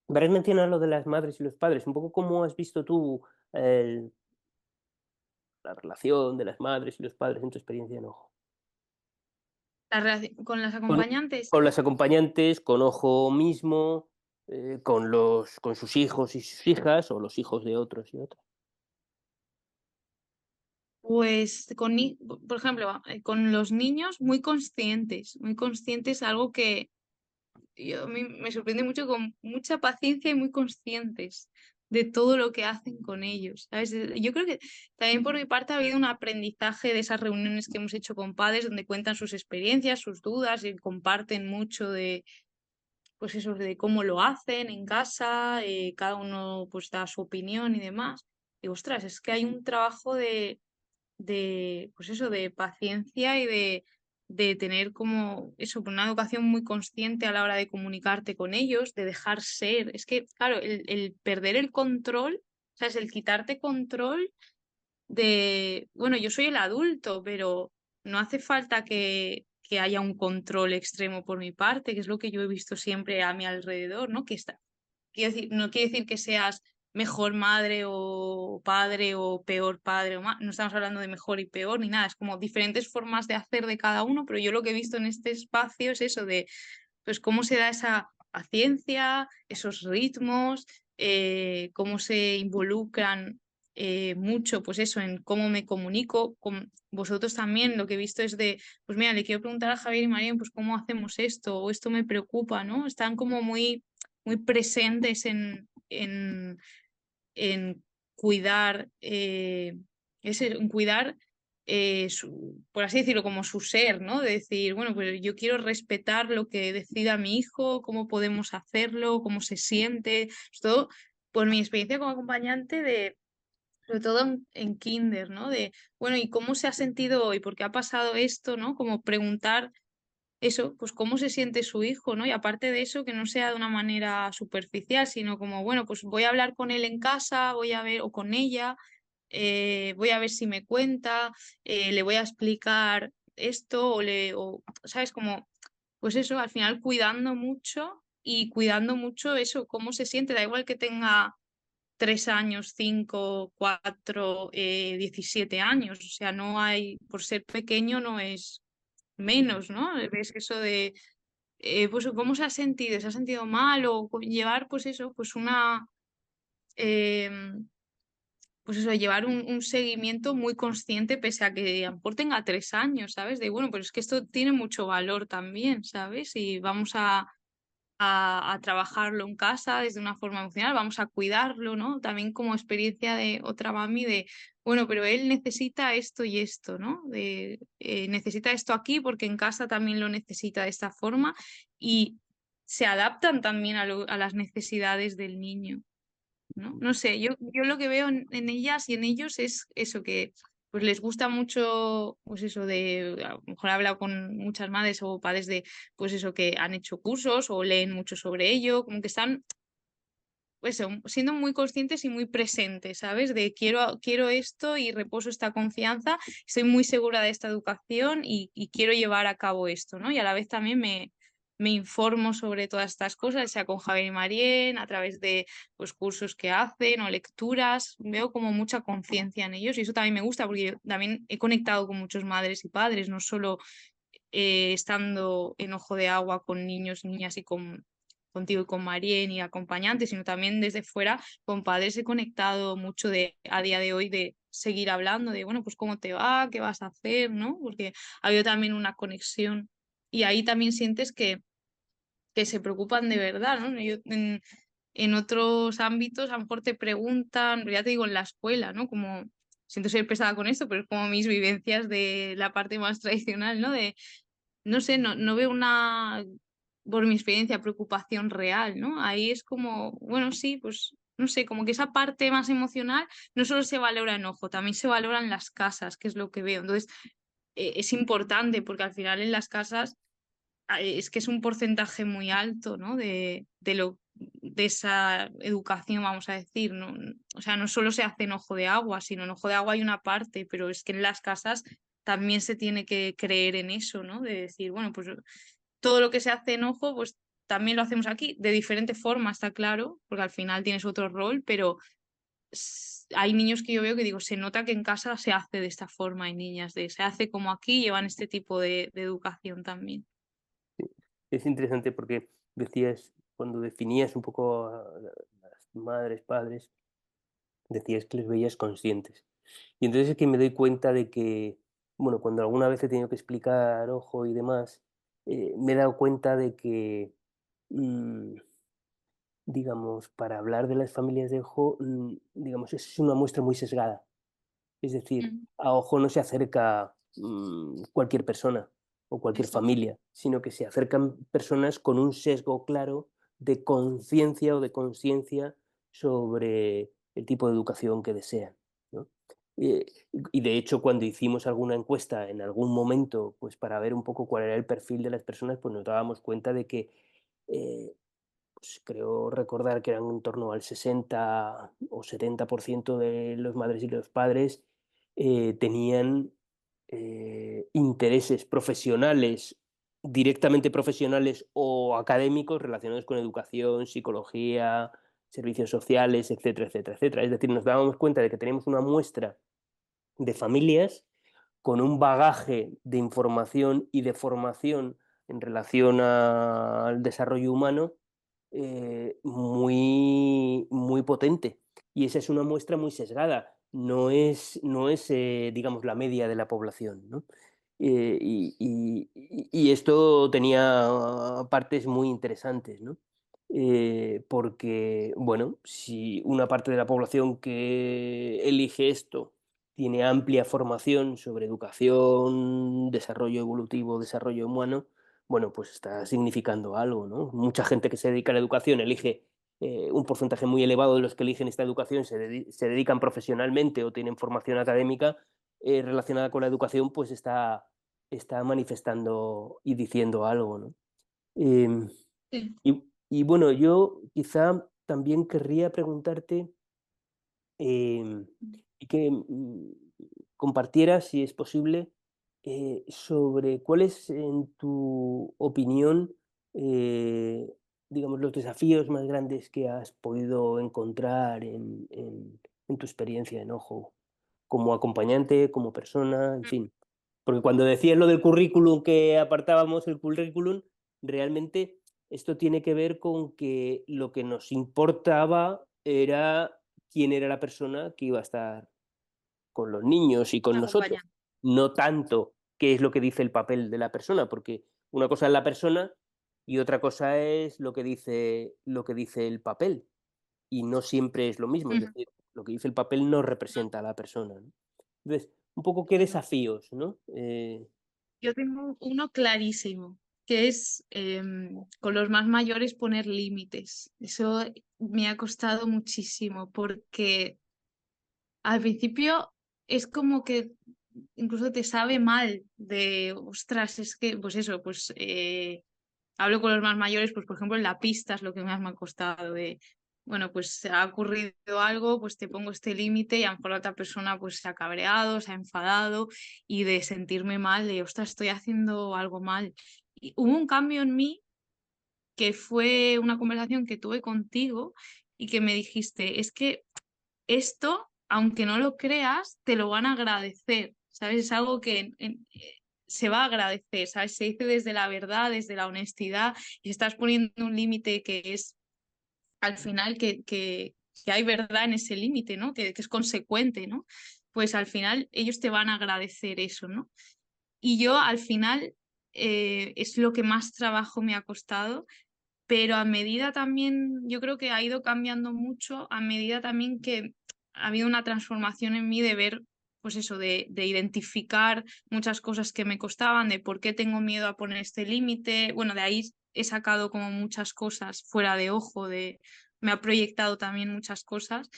pero has mencionado lo de las madres y los padres, un poco cómo has visto tú el la relación de las madres y los padres en tu experiencia en Ojo. Con las Con acompañantes, con las acompañantes, con Ojo mismo, con sus hijos y sus hijas, o los hijos de otros y otras. pues por ejemplo, con los niños muy conscientes, algo que a mí me sorprende mucho, con mucha paciencia y muy conscientes de todo lo que hacen con ellos, ¿sabes? Yo creo que también por mi parte ha habido un aprendizaje de esas reuniones que hemos hecho con padres donde cuentan sus experiencias, sus dudas y comparten mucho de, pues eso, de cómo lo hacen en casa, cada uno pues da su opinión y demás. Y ostras, es que hay un trabajo pues eso, de paciencia y de tener como eso, pues una educación muy consciente a la hora de comunicarte con ellos, de dejar ser. Es que, claro, el perder el control, o sea, es el quitarte control de, bueno, yo soy el adulto, pero no hace falta que haya un control extremo por mi parte, que es lo que yo he visto siempre a mi alrededor, ¿no? No quiere decir que seas mejor madre o padre o peor padre o no estamos hablando de mejor y peor ni nada, es como diferentes formas de hacer de cada uno, pero yo lo que he visto en este espacio es eso de pues cómo se da esa paciencia, esos ritmos, cómo se involucran mucho, pues eso, en cómo me comunico con vosotros también. Lo que he visto es de, pues mira, le quiero preguntar a Javier y María, pues cómo hacemos esto, o esto me preocupa, ¿no? Están como muy presentes en cuidar, en cuidar por así decirlo, como su ser, ¿no? De decir, bueno, pues yo quiero respetar lo que decida mi hijo, cómo podemos hacerlo, cómo se siente, sobre todo por mi experiencia como acompañante de, sobre todo en kinder, ¿no? De, bueno, ¿y cómo se ha sentido hoy? ¿Por qué ha pasado esto? ¿No? Como preguntar eso, pues cómo se siente su hijo, ¿no? Y aparte de eso, que no sea de una manera superficial, sino como, bueno, pues voy a hablar con él en casa, voy a ver, o con ella, voy a ver si me cuenta, le voy a explicar esto, ¿sabes? Como, pues eso, al final cuidando mucho y cuidando mucho eso, cómo se siente, da igual que tenga 3 años, 5, 4, 17 años, o sea, no hay, por ser pequeño no es menos, ¿no? Ves eso de pues cómo se ha sentido mal o llevar pues eso, pues una, em, pues eso, llevar un seguimiento muy consciente pese a que a lo mejor tenga 3 años, ¿sabes? De bueno, pero es que esto tiene mucho valor también, ¿sabes? Y vamos a trabajarlo en casa desde una forma emocional, vamos a cuidarlo, ¿no? También como experiencia de otra mami de, bueno, pero él necesita esto y esto, ¿no? Necesita esto aquí porque en casa también lo necesita de esta forma y se adaptan también a las necesidades del niño, ¿no? No sé, yo lo que veo en ellas y en ellos es eso que pues les gusta mucho, pues eso de, a lo mejor he hablado con muchas madres o padres de, pues eso que han hecho cursos o leen mucho sobre ello, como que están, pues eso, siendo muy conscientes y muy presentes, ¿sabes? De quiero esto y reposo esta confianza, estoy muy segura de esta educación y quiero llevar a cabo esto, ¿no? Y a la vez también me informo sobre todas estas cosas, sea con Javier y Marién, a través de pues, cursos que hacen o lecturas, veo como mucha conciencia en ellos y eso también me gusta porque yo también he conectado con muchos madres y padres, no solo estando en Ojo de Agua con niños, niñas y contigo y con Marien y acompañantes, sino también desde fuera con padres he conectado mucho de a día de hoy de seguir hablando de, bueno, pues cómo te va, qué vas a hacer, ¿no? Porque ha habido también una conexión y ahí también sientes que se preocupan de verdad, ¿no? En otros ámbitos a lo mejor te preguntan, ya te digo, en la escuela, ¿no? Como, siento ser pesada con esto, pero es como mis vivencias de la parte más tradicional, ¿no? De no sé, no veo una, por mi experiencia, preocupación real, ¿no? Ahí es como, bueno, sí, pues no sé, como que esa parte más emocional no solo se valora en ojo, también se valora en las casas, que es lo que veo. Entonces, es importante porque al final en las casas es que es un porcentaje muy alto, ¿no? De esa educación, vamos a decir, ¿no? O sea, no solo se hace en Ojo de Agua, sino en Ojo de Agua hay una parte, pero es que en las casas también se tiene que creer en eso, ¿no? De decir, bueno, pues todo lo que se hace en Ojo, pues también lo hacemos aquí, de diferente forma, está claro, porque al final tienes otro rol, pero hay niños que yo veo que digo, se nota que en casa se hace de esta forma, hay niñas de, se hace como aquí, llevan este tipo de educación también. Es interesante porque decías, cuando definías un poco a las madres, padres, decías que les veías conscientes. Y entonces es que me doy cuenta de que, bueno, cuando alguna vez he tenido que explicar ojo y demás, me he dado cuenta de que, mm, digamos, para hablar de las familias de ojo, digamos, es una muestra muy sesgada. Es decir, Mm, a ojo no se acerca cualquier persona o cualquier exacto. familia, sino que se acercan personas con un sesgo claro de conciencia o de conciencia sobre el tipo de educación que desean, ¿no? Eh, y de hecho, cuando hicimos alguna encuesta en algún momento, pues para ver un poco cuál era el perfil de las personas, pues nos dábamos cuenta de que eh, pues creo recordar que eran en torno al 60 o 70% de los madres y los padres tenían intereses profesionales, directamente profesionales o académicos relacionados con educación, psicología, servicios sociales, etcétera, etcétera, etcétera. Es decir, nos dábamos cuenta de que tenemos una muestra de familias con un bagaje de información y de formación en relación al desarrollo humano muy, muy potente. Y esa es una muestra muy sesgada, no es digamos, la media de la población, ¿no? Y esto tenía partes muy interesantes, ¿no? Porque, bueno, si una parte de la población que elige esto tiene amplia formación sobre educación, desarrollo evolutivo, desarrollo humano, bueno, pues está significando algo, ¿no? Mucha gente que se dedica a la educación elige, un porcentaje muy elevado de los que eligen esta educación se dedican profesionalmente o tienen formación académica relacionada con la educación, pues está manifestando y diciendo algo, ¿no? Em, Sí. y bueno, yo quizá también querría preguntarte em, y que compartieras, si es posible, sobre cuáles, en tu opinión, eh, digamos, los desafíos más grandes que has podido encontrar en tu experiencia en Ojo, como acompañante, como persona, en fin. Porque cuando decías lo del currículum, que apartábamos el currículum, realmente esto tiene que ver con que lo que nos importaba era quién era la persona que iba a estar con los niños y con nosotros, Acompañante. no tanto qué es lo que dice el papel de la persona, porque una cosa es la persona y otra cosa es lo que dice el papel, y no siempre es lo mismo, es Ujú. decir, lo que dice el papel no representa a la persona, ¿no? Entonces, un poco qué Total. desafíos, ¿no? Yo tengo uno clarísimo, que es con los más mayores poner límites. Eso me ha costado muchísimo porque al principio es como que incluso te sabe mal de, ostras, es que, pues eso, pues hablo con los más mayores, pues por ejemplo en la pista es lo que más me ha costado de, bueno, pues se ha ocurrido algo, pues te pongo este límite y a lo mejor la otra persona pues se ha cabreado, se ha enfadado y de sentirme mal, de, ostras, estoy haciendo algo mal. Y hubo un cambio en mí que fue una conversación que tuve contigo y que me dijiste, es que esto, aunque no lo creas, te lo van a agradecer, ¿sabes? Es algo que se va a agradecer, ¿sabes? Se dice desde la verdad, desde la honestidad, y estás poniendo un límite que es al final que hay verdad en ese límite, ¿no? Que es consecuente, ¿no? Pues al final ellos te van a agradecer eso, ¿no? Y yo al final es lo que más trabajo me ha costado, pero a medida también, yo creo que ha ido cambiando mucho, a medida también que ha habido una transformación en mí de ver, pues eso, de identificar muchas cosas que me costaban, de por qué tengo miedo a poner este límite. Bueno, de ahí he sacado como muchas cosas fuera de ojo, me ha proyectado también muchas cosas.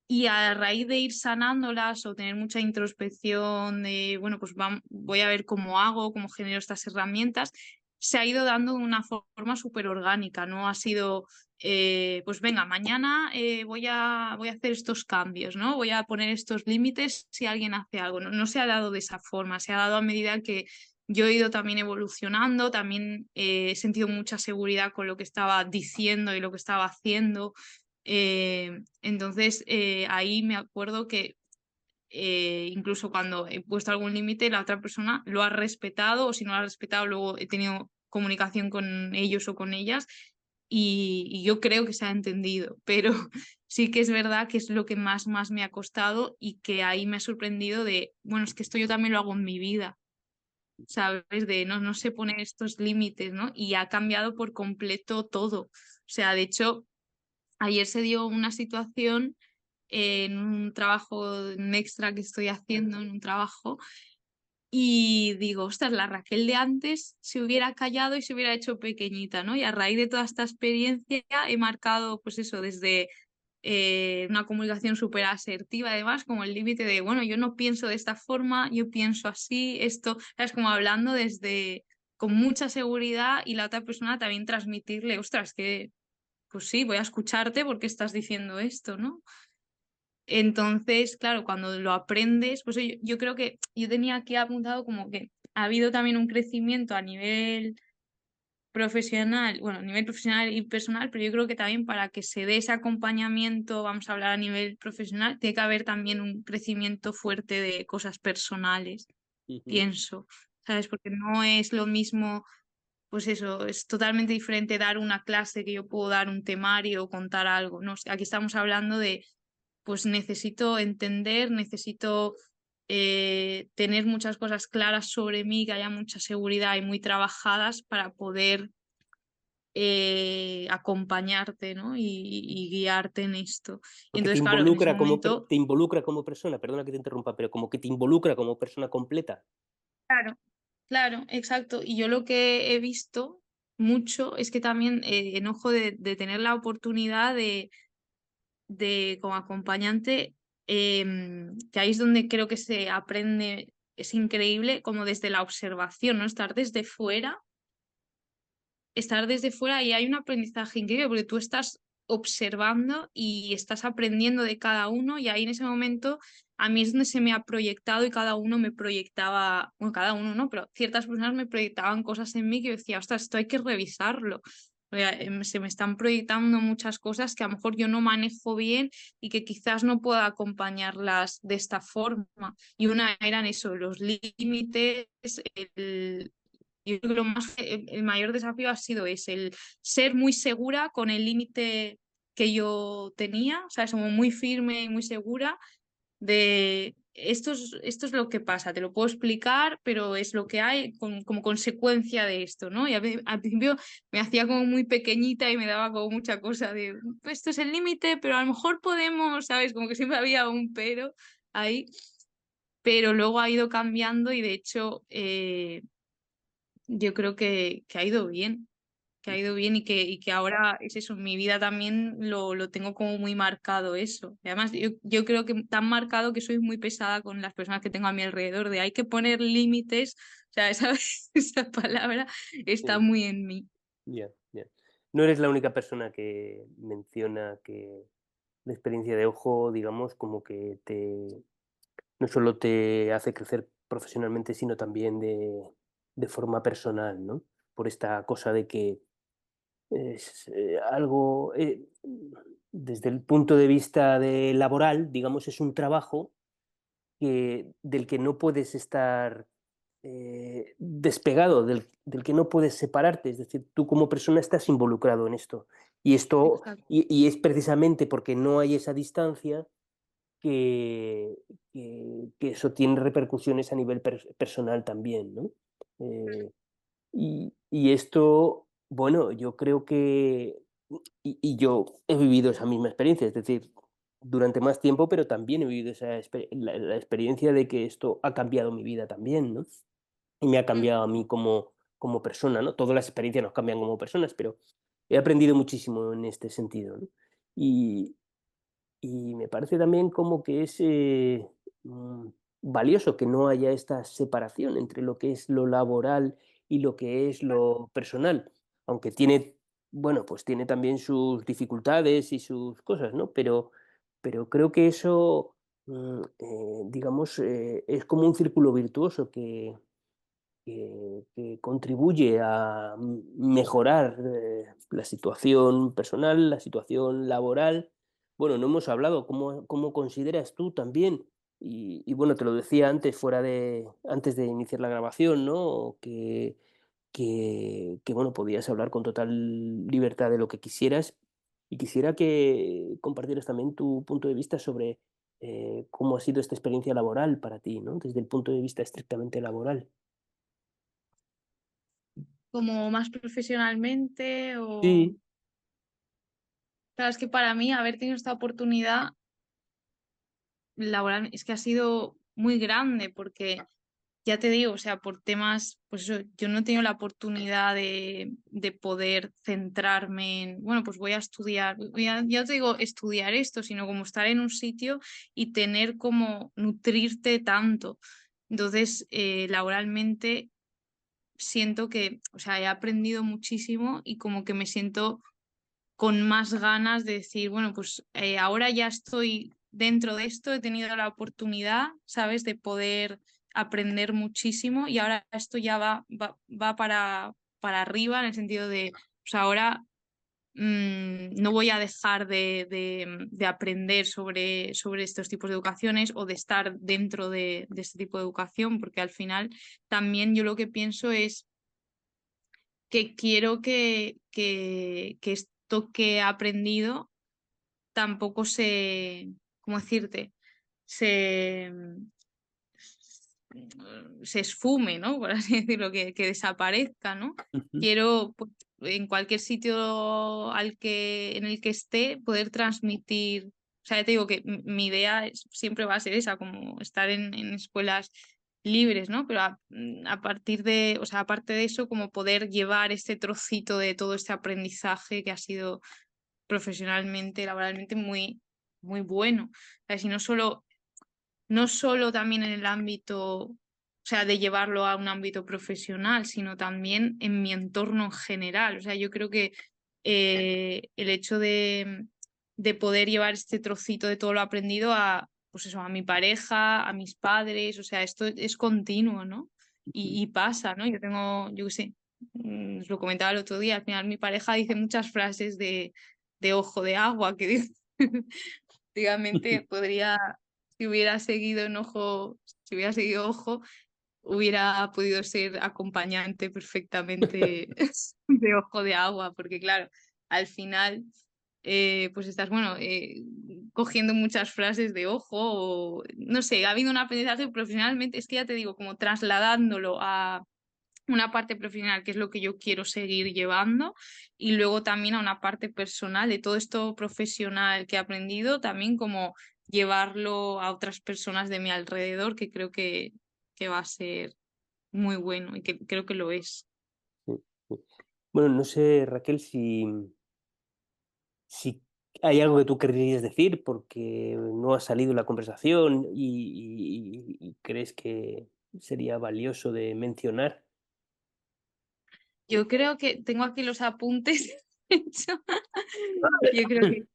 Y a raíz de ir sanándolas o tener mucha introspección de, bueno, pues voy a ver cómo hago, cómo genero estas herramientas, se ha ido dando de una forma súper orgánica, ¿no? Ha sido, pues venga, mañana voy a hacer estos cambios, ¿no? Voy a poner estos límites si alguien hace algo. No, no se ha dado de esa forma, se ha dado a medida que yo he ido también evolucionando, también he sentido mucha seguridad con lo que estaba diciendo y lo que estaba haciendo. Entonces, ahí me acuerdo que incluso cuando he puesto algún límite, la otra persona lo ha respetado o si no lo ha respetado, luego he tenido comunicación con ellos o con ellas y yo creo que se ha entendido, pero sí que es verdad que es lo que más me ha costado y que ahí me ha sorprendido de, bueno, es que esto yo también lo hago en mi vida. ¿Sabes? De no se ponen estos límites, ¿no? Y ha cambiado por completo todo. O sea, de hecho, ayer se dio una situación en un trabajo, en un extra que estoy haciendo, en un trabajo, y digo, ostras, la Raquel de antes se hubiera callado y se hubiera hecho pequeñita, ¿no? Y a raíz de toda esta experiencia he marcado, pues eso, desde una comunicación súper asertiva, además, como el límite de, bueno, yo no pienso de esta forma, yo pienso así, esto, es como hablando desde con mucha seguridad y la otra persona también transmitirle, ostras, que pues sí, voy a escucharte porque estás diciendo esto, ¿no? Entonces, claro, cuando lo aprendes, pues yo creo que yo tenía aquí apuntado como que ha habido también un crecimiento a nivel profesional, bueno, a nivel profesional y personal, pero yo creo que también para que se dé ese acompañamiento, vamos a hablar a nivel profesional, tiene que haber también un crecimiento fuerte de cosas personales, Ujú. pienso, ¿sabes? Porque no es lo mismo, pues eso, es totalmente diferente dar una clase que yo puedo dar un temario o contar algo, ¿no? Aquí estamos hablando de pues necesito entender, necesito tener muchas cosas claras sobre mí, que haya mucha seguridad y muy trabajadas para poder acompañarte, ¿no? Y guiarte en esto. Y Porque entonces, claro, en ese momento, te involucra como persona, perdona que te interrumpa, pero como que te involucra como persona completa. claro, claro, exacto. Y yo lo que he visto mucho es que también enojo de tener la oportunidad de como acompañante, que ahí es donde creo que se aprende, es increíble, como desde la observación, ¿no? Estar desde fuera y hay un aprendizaje increíble porque tú estás observando y estás aprendiendo de cada uno y ahí en ese momento a mí es donde se me ha proyectado y cada uno me proyectaba, bueno, cada uno no, pero ciertas personas me proyectaban cosas en mí que yo decía, ostras, esto hay que revisarlo. O sea, se me están proyectando muchas cosas que a lo mejor yo no manejo bien y que quizás no pueda acompañarlas de esta forma. Y una eran eso, los límites, Yo creo que el mayor desafío ha sido ese, el ser muy segura con el límite que yo tenía, o sea, como muy firme y muy segura de esto es lo que pasa, te lo puedo explicar, pero es lo que hay como consecuencia de esto, ¿no? Y al principio me hacía como muy pequeñita y me daba como mucha cosa de, esto es el límite, pero a lo mejor podemos, ¿sabes? Como que siempre había un pero ahí, pero luego ha ido cambiando y de hecho yo creo que ha ido bien, que ha ido bien y que ahora es eso, en mi vida también lo tengo como muy marcado eso. Y además, yo creo que tan marcado que soy muy pesada con las personas que tengo a mi alrededor, de hay que poner límites, o sea, esa, esa palabra está Sí, muy en mí. ya, ya. No eres la única persona que menciona que la experiencia de ojo, digamos, como que no solo te hace crecer profesionalmente, sino también de forma personal, ¿no? Por esta cosa de que es algo, desde el punto de vista de laboral, digamos, es un trabajo del que no puedes estar despegado, del que no puedes separarte. Es decir, tú como persona estás involucrado en esto. Exacto. Y es precisamente porque no hay esa distancia que, que eso tiene repercusiones a nivel personal también, ¿no? Eh, y esto, bueno, yo creo que, y yo he vivido esa misma experiencia, es decir, durante más tiempo, pero también he vivido la experiencia de que esto ha cambiado mi vida también, ¿no? Y me ha Mm. cambiado a mí como persona, ¿no? Todas las experiencias nos cambian como personas, pero he aprendido muchísimo en este sentido, ¿no? Y, y me parece también como que es mm, valioso que no haya esta separación entre lo que es lo laboral y lo que es lo personal, aunque tiene, bueno, pues tiene también sus dificultades y sus cosas, ¿no? Pero creo que eso, digamos, es como un círculo virtuoso que contribuye a mejorar la situación personal, la situación laboral. Bueno, no hemos hablado, ¿cómo consideras tú también? Y bueno, te lo decía antes, antes de iniciar la grabación, ¿no? Que, bueno, podías hablar con total libertad de lo que quisieras y quisiera que compartieras también tu punto de vista sobre cómo ha sido esta experiencia laboral para ti, ¿no? Desde el punto de vista estrictamente laboral. Como más profesionalmente o... Sí. Claro, es que para mí haber tenido esta oportunidad laboral es que ha sido muy grande porque ya te digo, o sea, por temas, pues eso, yo no he tenido la oportunidad de poder centrarme en, bueno, pues voy a estudiar, ya no te digo estudiar esto, sino como estar en un sitio y tener como nutrirte tanto. Entonces, laboralmente siento que, o sea, he aprendido muchísimo y como que me siento con más ganas de decir, bueno, pues ahora ya estoy dentro de esto, he tenido la oportunidad, ¿sabes?, de poder aprender muchísimo y ahora esto ya va para arriba en el sentido de, pues ahora no voy a dejar de aprender sobre estos tipos de educaciones o de estar dentro de este tipo de educación, porque al final también yo lo que pienso es que quiero que esto que he aprendido tampoco ¿cómo decirte? Se, se esfume, ¿no? Por así decirlo, que desaparezca, ¿no? Ujú. Quiero, pues, en cualquier sitio en el que esté, poder transmitir. O sea, ya te digo que mi idea siempre va a ser esa, como estar en escuelas libres, ¿no? Pero a partir de, o sea, aparte de eso, como poder llevar este trocito de todo este aprendizaje que ha sido profesionalmente, laboralmente muy, muy bueno. O sea, si no solo también en el ámbito, o sea, de llevarlo a un ámbito profesional, sino también en mi entorno en general. O sea, yo creo que el hecho de poder llevar este trocito de todo lo aprendido a, pues eso, a mi pareja, a mis padres, o sea, esto es continuo, ¿no? Y pasa, ¿no? Yo tengo, yo qué sé, os lo comentaba el otro día, al final mi pareja dice muchas frases de ojo de agua que prácticamente podría, si hubiera seguido en ojo, si hubiera seguido ojo, hubiera podido ser acompañante perfectamente de Ojo de Agua, porque claro, al final pues estás, bueno, cogiendo muchas frases de Ojo, o no sé, ha habido un aprendizaje profesionalmente, es que ya te digo, como trasladándolo a una parte profesional, que es lo que yo quiero seguir llevando, y luego también a una parte personal de todo esto profesional que he aprendido, también como llevarlo a otras personas de mi alrededor, que creo que va a ser muy bueno y que creo que lo es. Sí, sí. Bueno, no sé, Raquel, si hay algo que tú querrías decir porque no ha salido la conversación y crees que sería valioso de mencionar. Yo creo que tengo aquí los apuntes. hechos. Yo creo que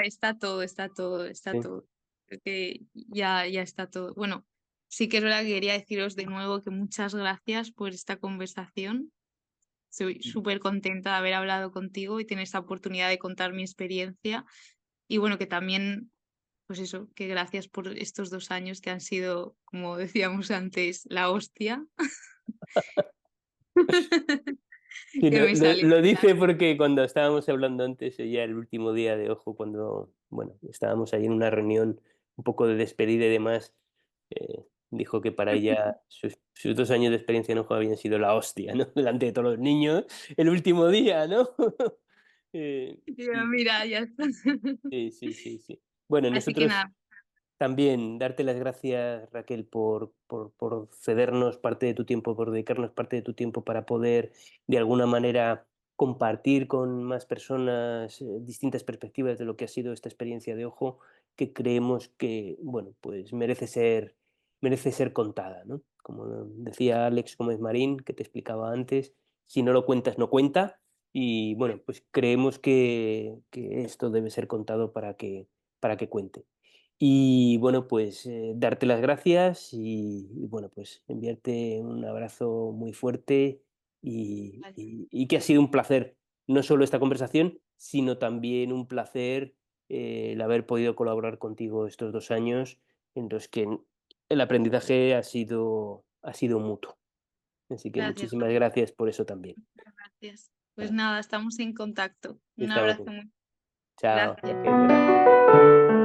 está todo, está todo, está Sí. todo. Creo que ya está todo. Bueno, sí que es verdad que quería deciros de nuevo que muchas gracias por esta conversación. Soy súper contenta de haber hablado contigo y tener esta oportunidad de contar mi experiencia. Y bueno, que también, pues eso, que gracias por estos 2 años que han sido, como decíamos antes, la hostia. Sí, Que me sale. lo dice porque cuando estábamos hablando antes, ya el último día de Ojo, cuando, bueno, estábamos ahí en una reunión un poco de despedida y demás, dijo que para ella sus 2 años de experiencia en Ojo habían sido la hostia, ¿no? Delante de todos los niños, el último día, ¿no? Ya, Y mira, ya está. sí, sí, sí, sí. Bueno, Así que nosotros nada, también darte las gracias, Raquel, por cedernos parte de tu tiempo, por dedicarnos parte de tu tiempo para poder, de alguna manera, compartir con más personas distintas perspectivas de lo que ha sido esta experiencia de Ojo, que creemos que, bueno, pues merece ser contada, ¿no? Como decía Alex Gómez Marín, que te explicaba antes, si no lo cuentas, no cuenta. Y bueno, pues creemos que esto debe ser contado para que cuente. Y bueno, pues darte las gracias y, bueno, pues enviarte un abrazo muy fuerte y que ha sido un placer, no solo esta conversación, sino también un placer el haber podido colaborar contigo estos 2 años en los que el aprendizaje ha sido mutuo. Así que gracias, muchísimas Juan, gracias por eso también. gracias. Pues nada, estamos en contacto. Un Estamos abrazo en... muy Chao, gracias. Raquel, gracias.